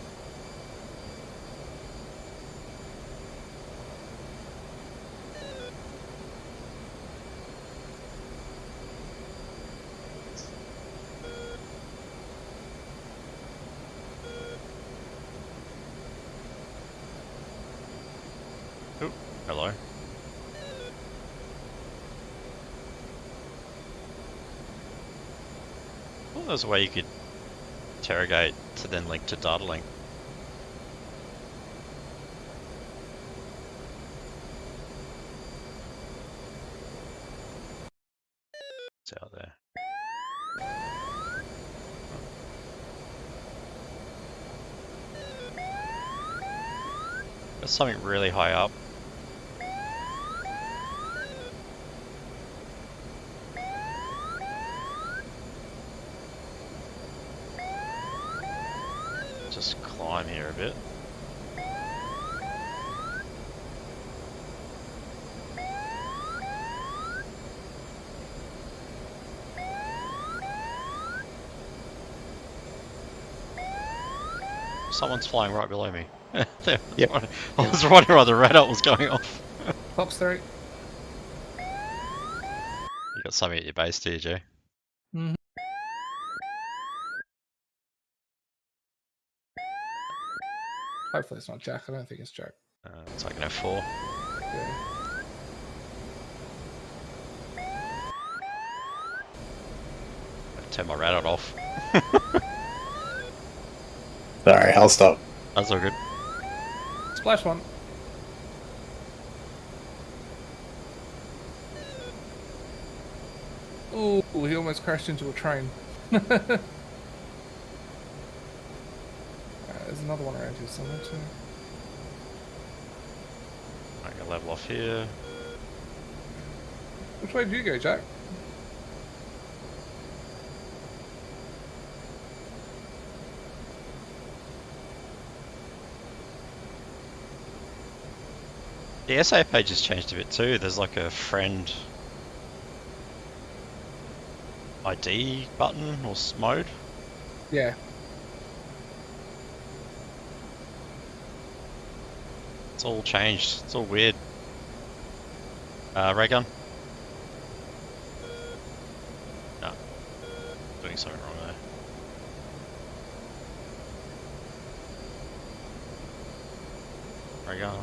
Oop, hello. Well, there's a way you could interrogate to then link to data link. It's out there. There's something really high up. Just climb here a bit. Someone's flying right below me. There. Yep. I was wondering why the red dot was going off. Pops 3. You got something at your base, do you, Jay? Mm-hmm. Hopefully it's not Jack. I don't think it's Jack. It's like an F4. Yeah. I've turned my red dot off. Sorry, I'll stop. That's all good. Splash 1. Ooh, he almost crashed into a train. There's another one around here somewhere too. I'm gonna level off here. Which way did you go, Jack? The SA page has changed a bit too. There's like a friend ID button or mode. Yeah. It's all changed. It's all weird. Ray gun? No. Doing something wrong there. Ray gun.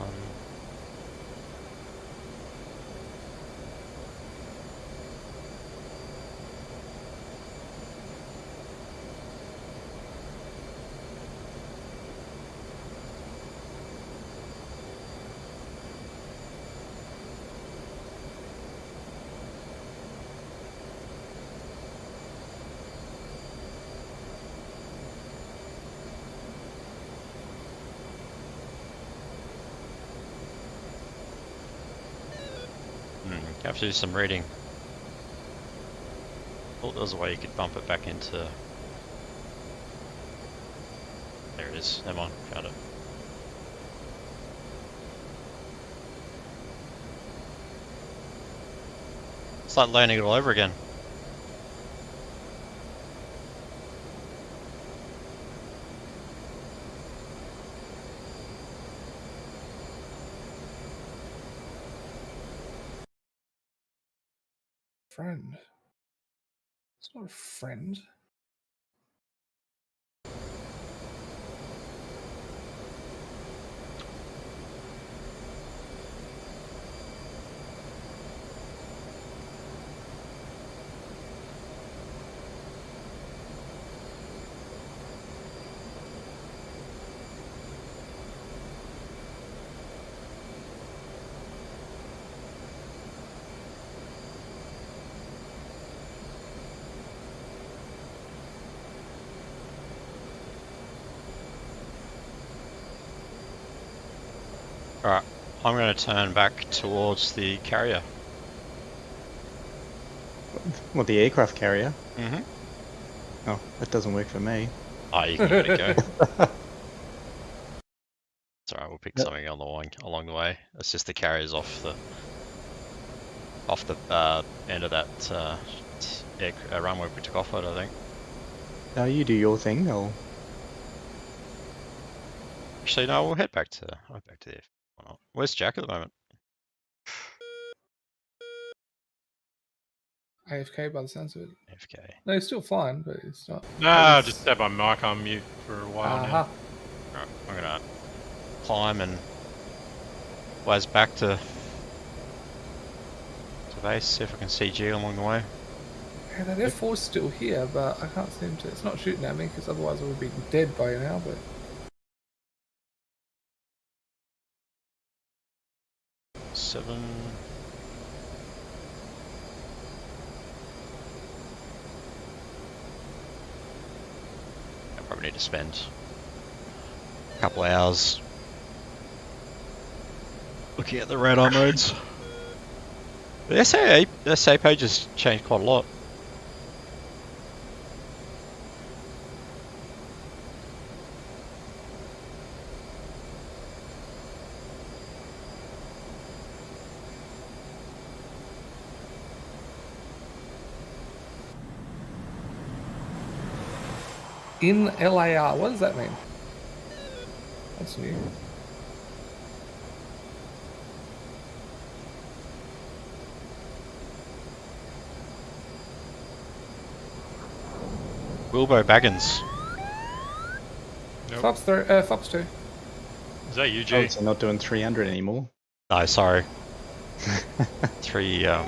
You have to do some reading. Oh, there's a way you could bump it back into... There it is. Never mind. Found it. It's like learning it all over again. Friend. It's not a friend. Alright, I'm going to turn back towards the carrier. Well, the aircraft carrier. Mm-hmm. Oh, that doesn't work for me. Oh, you can give it a go. It's alright, we'll pick something on along the way. It's just the carrier's off the end of that runway we took off at, I think. No, you do your thing. Actually, no, we'll head back to the Why not? Where's Jack at the moment? AFK by the sounds of it. AFK. No, he's still flying, but it's not. No, I just had my mic on mute for a while Aha. Alright, I'm gonna climb and ways back to base. See if I can see G along the way. Yeah, that F4's still here, but I can't seem to. It's not shooting at me because otherwise I would be dead by now. But 7. I probably need to spend a couple hours looking at the radar modes. The SA page has changed quite a lot. in LAR, what does that mean? That's new. Wilbo Baggins. Nope. Fox 2. Is that you, Oh, G? so not doing 300 anymore. No, sorry. 3 Getting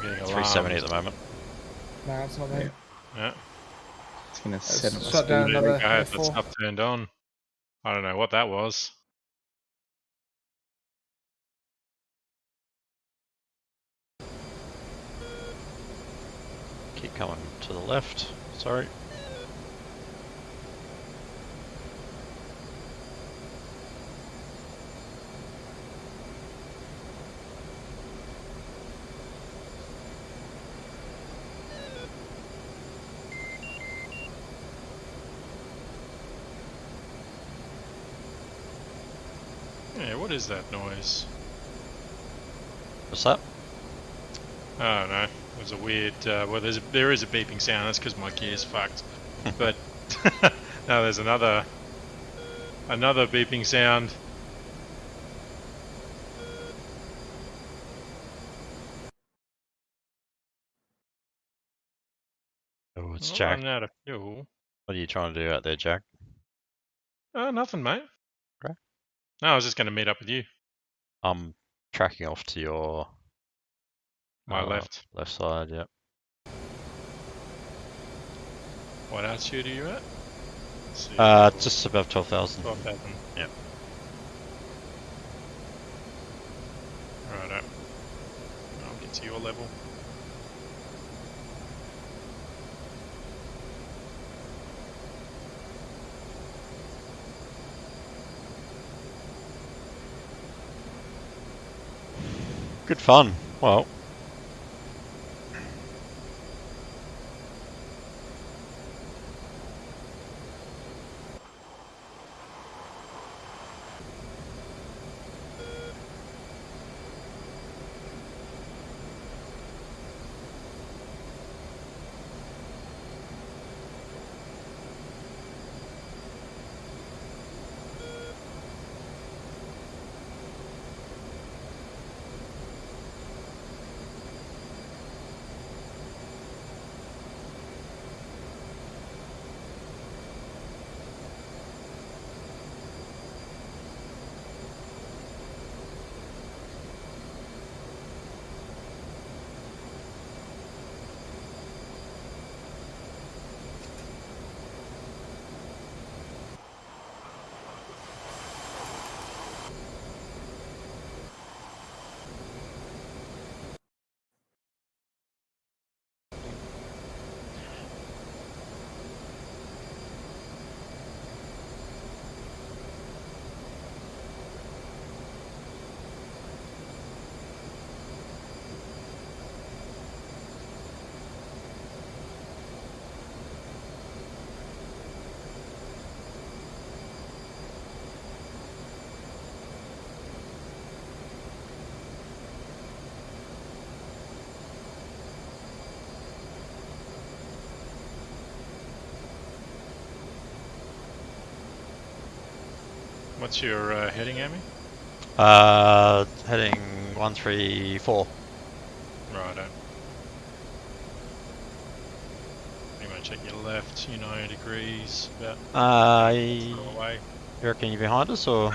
370 at the moment. No, it's not me. Yeah. It's gonna Let's set my shut down speed. another I had that F4. stuff turned on. I don't know what that was. Keep coming to the left. Sorry. Yeah, what is that noise? What's that? I don't know. It was a weird. Well, there is a beeping sound. That's because my gear's fucked. But no, there's another beeping sound. Oh, it's I'm Jack. running out of fuel. What are you trying to do out there, Jack? Oh, nothing, mate. Okay. No, I was just going to meet up with you. I'm tracking off to your My left. left side. Yep. What altitude are you at? Let's see, Just above 12,000. 12,000. Yep. Righto. I'll get to your level. Good fun. Well. What's your heading, Amy? Heading 134. Righto. Pretty much at your left, 90 degrees, about You away. reckon you're behind us or?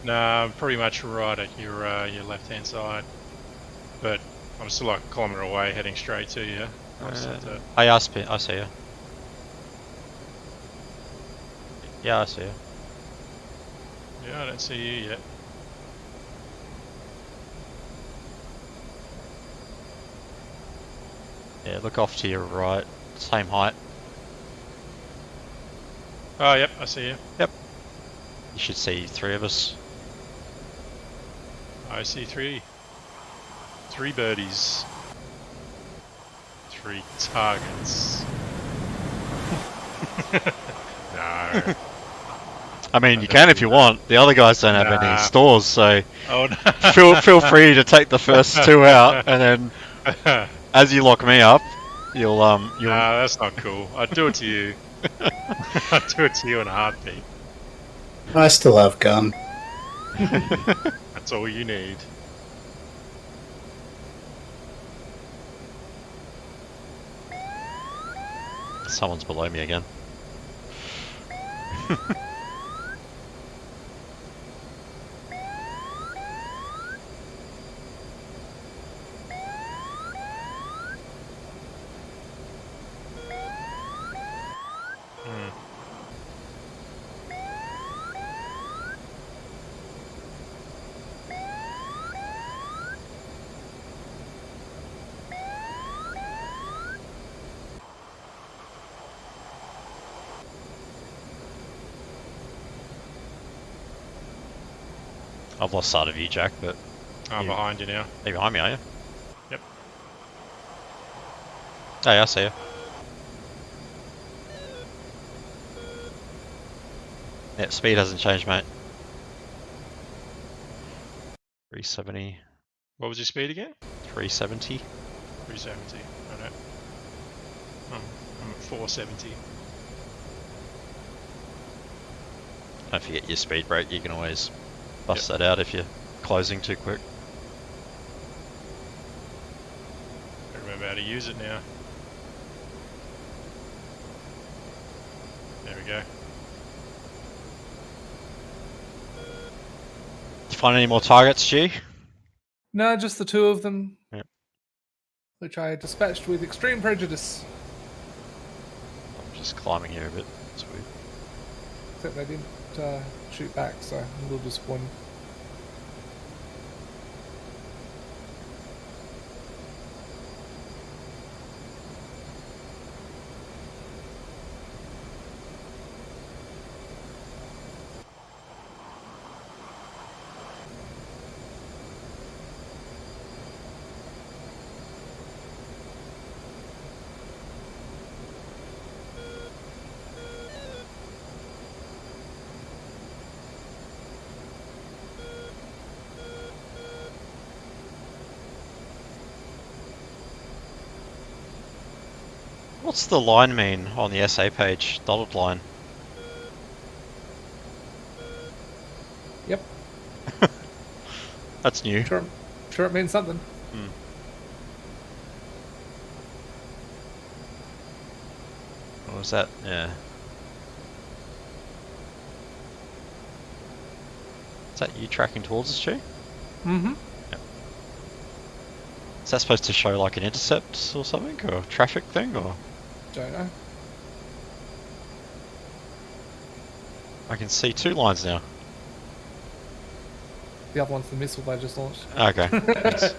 Nah, I'm pretty much right at your left-hand side, but I'm still like a kilometre away, heading straight to you. I just have to. I see you. Yeah, I see you. Yeah, I don't see you yet. Yeah, look off to your right. Same height. Oh, yep, I see you. You should see 3 of us. I see 3. 3 birdies. 3 targets. No. I mean, you can if you want. The other guys don't have any Nah. stores, so Oh, no. feel free to take the first 2 out, and then as you lock me up, you'll Nah, that's not cool. I'd do it to you. I'd do it to you in a heartbeat. I still have gun. That's all you need. Someone's below me again. I've lost sight of you, Jack, but I'm You- behind you now. are you behind me, are you? Yep. Hey, I see you. Yeah, speed hasn't changed, mate. 370, What was your speed again? 370. 370. I know. I'm at 470. Don't forget your speed brake, you can always bust that out if you're closing too quick. I remember how to use it now. There we go. Did you find any more targets, G? No, just the 2 of them. Yep. Which I dispatched with extreme prejudice. I'm just climbing here a bit. It's weird. Except they didn't shoot back, so I'm a little disappointed. What's the line mean on the SA page? Dotted line. Yep. That's new. Sure it means something. What was that? Yeah. Is that you tracking towards us, Stu? Mm-hmm. Yep. Is that supposed to show like an intercept or something? Or a traffic thing? Or Don't know. I can see 2 lines now. The other one's the missile they just launched. Okay. Thanks.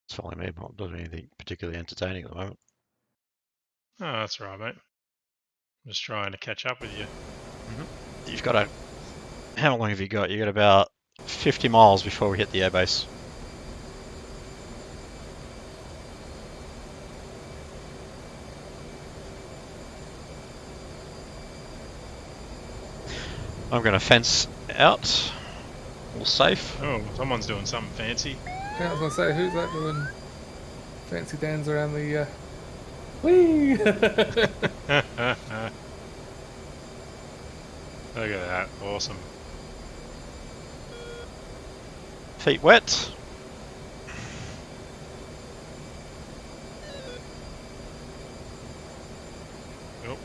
It's following me, not doing anything particularly entertaining at the moment. Oh, that's right, mate. I'm just trying to catch up with you. You've got a... How long have you got? You got about 50 miles before we hit the airbase. I'm going to fence out. All safe. Oh, someone's doing something fancy. Yeah, I was gonna say, who's that doing fancy dance around the whee? Look at that. Awesome. Feet wet. Nope.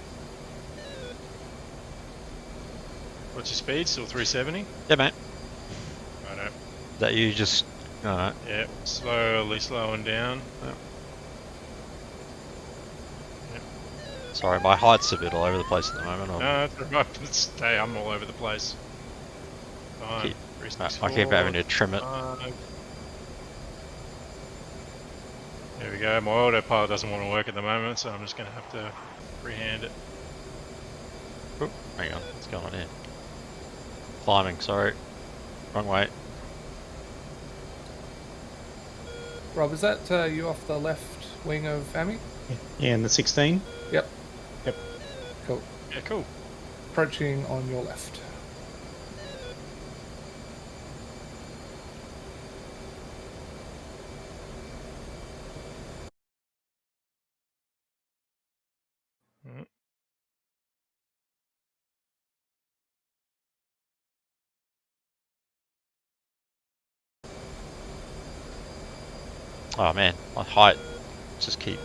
What's your speed? Still 370? Yeah, mate. Righto. That you just. Alright. Yep. Slowly slowing down. Sorry, my height's a bit all over the place at the moment. No, that's right. Hey, I'm all over the place. Fine. I keep having to trim it. There we go. My autopilot doesn't want to work at the moment, so I'm just going to have to freehand it. Oop, hang on, what's going on here? Climbing, sorry. Wrong way. Rob, is that you off the left wing of Ami? Yeah, in the 16. Yep. Yep. Cool. Yeah, cool. Approaching on your left. Oh man, my height just keep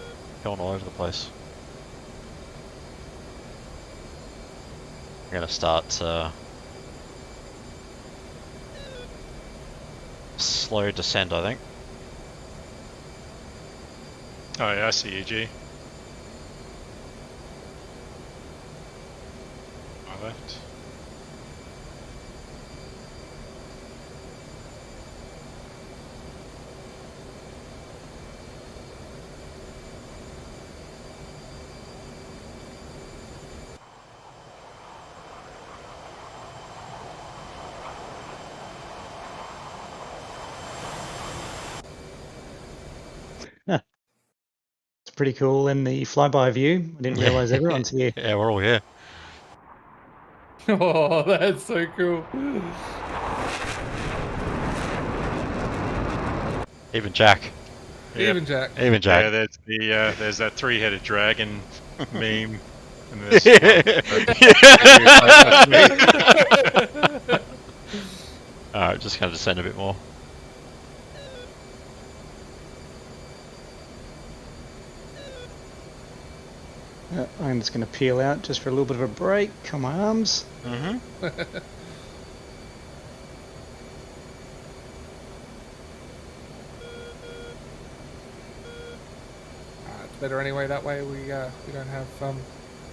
going all over the place. I'm gonna start slow descend, I think. Oh yeah, I see you, G. My left. It's pretty cool in the flyby view. I didn't realise everyone's here. Yeah, we're all here. Oh, that's so cool. Even Jack. Yep. Even Jack. Even Jack. Yeah, there's the there's that three-headed dragon meme. And there's Alright, just gonna descend a bit more. I'm just going to peel out just for a little bit of a break on my arms. Mm-hmm. It's better anyway. That way we don't have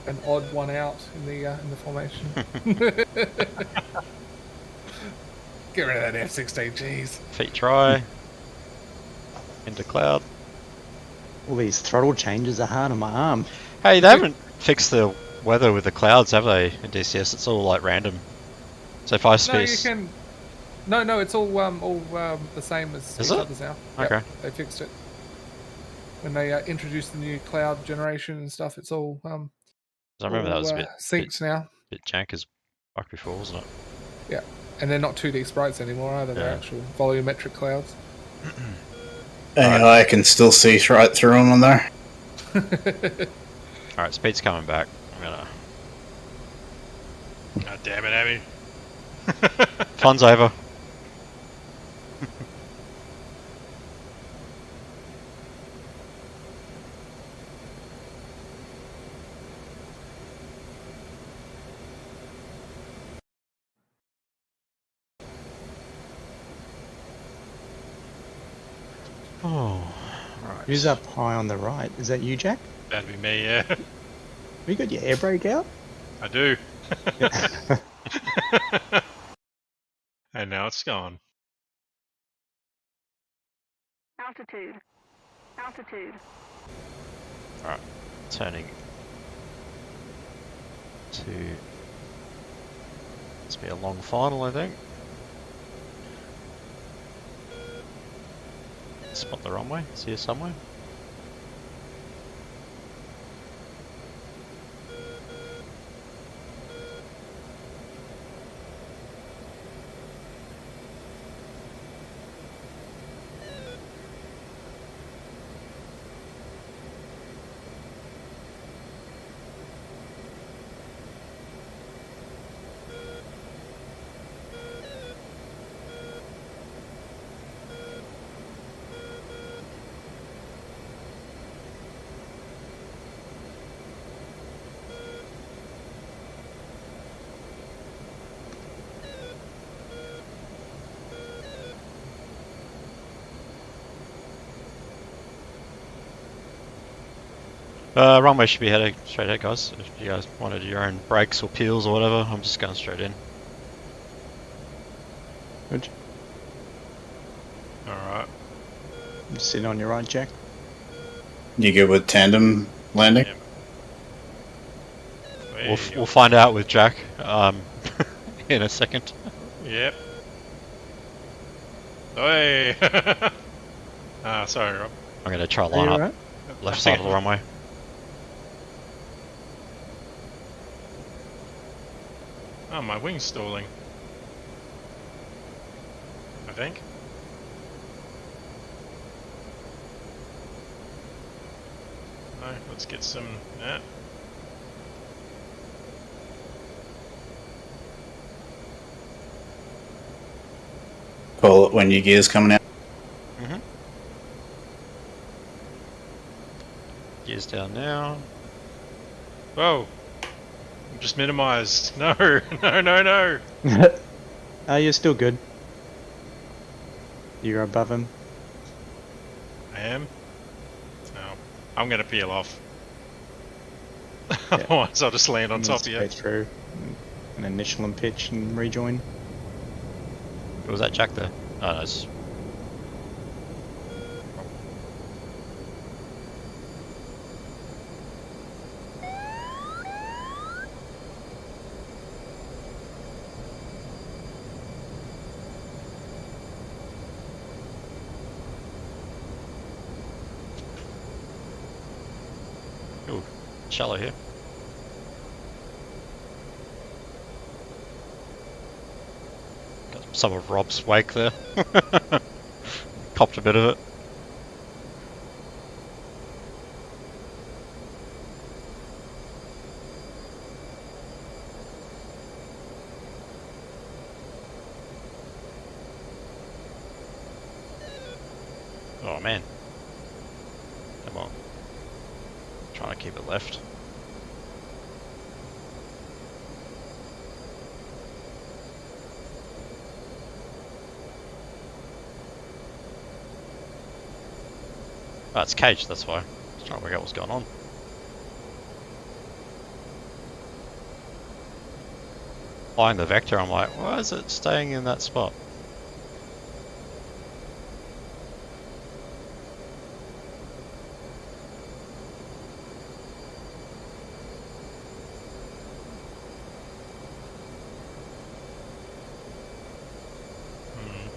an odd one out in the formation. Get rid of that F-16, jeez. Feet dry. Into cloud. All these throttle changes are hard on my arm. Hey, they haven't fixed the weather with the clouds, have they, in DCS? It's all like random. So if I No, you space... can. No, it's all the same as Is each it? other's now. Okay. Yep, they fixed it when they introduced the new cloud generation and stuff. It's all I remember that was a bit synced now. bit jank as fuck before, wasn't it? Yeah, and they're not 2D sprites anymore either. They're Yeah. actual volumetric clouds. And I can still see right through them on there. Alright, speed's coming back. I'm gonna... God damn it, Abby. Fun's over. Oh, right. Who's up high on the right? Is that you, Jack? That'd be me, yeah. Have you got your air brake out? I do. And now it's gone. Altitude. Altitude. Alright, turning to... It's be a long final, I think. Spot the runway, it's here somewhere. Runway should be heading straight ahead, guys. If you guys wanted your own brakes or peels or whatever, I'm just going straight in. Good. Alright. Just sitting on your right, Jack. You good with tandem landing? Yeah. We'll find out with Jack in a second. Yep. Hey. Sorry, Rob. I'm going to try Are line you up right? left side of the runway. Oh, my wing's stalling. I think. No, let's get some. Yeah. Call it when your gear's coming out. Mm-hmm. Gears down now. Whoa! I'm just minimized. No, no, no, no. You're still good. You're above him. I am. No, I'm gonna peel off. Otherwise, I'll just land on top of you. Straight through. An initial and pitch and rejoin. Was that Jack there? Oh, no, it's... Ooh, shallow here. Got some of Rob's wake there. Copped a bit of it. Oh man. Come on. Trying to keep it left. Oh, it's caged, that's why. I was trying to work out what's going on. Flying the vector, I'm like, why is it staying in that spot?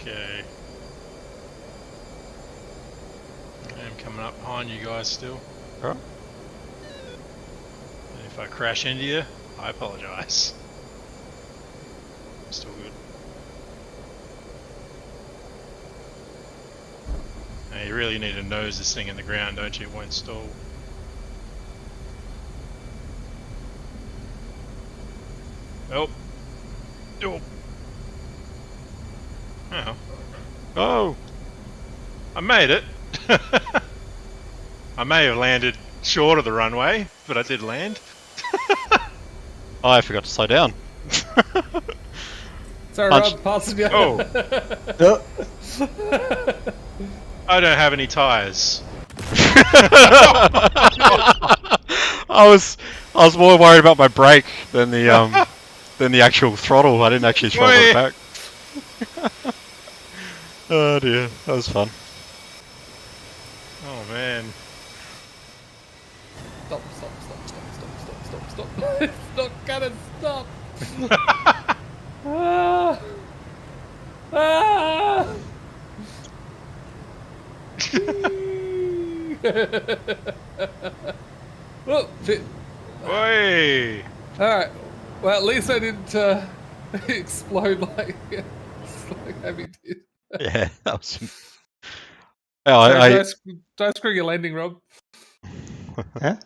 Okay. I'm coming up behind you guys still. Alright. And if I crash into you, I apologize. Still good. Now you really need to nose this thing in the ground, don't you? It won't stall. Oh. Oh. Oh. Oh! I made it. I may have landed short of the runway, but I did land. Oh, I forgot to slow down. Sorry, Punch. Rob, passing you. Oh. I don't have any tires. I was more worried about my brake than the actual throttle. I didn't actually throttle it back. Oh dear, that was fun. Oh man. Stop. It's not gonna stop. Ah. Ah. Oh, shit. Oi! Alright. Well, at least I didn't explode like Abby did. Yeah, that was. Sorry, don't screw your landing, Rob. Huh?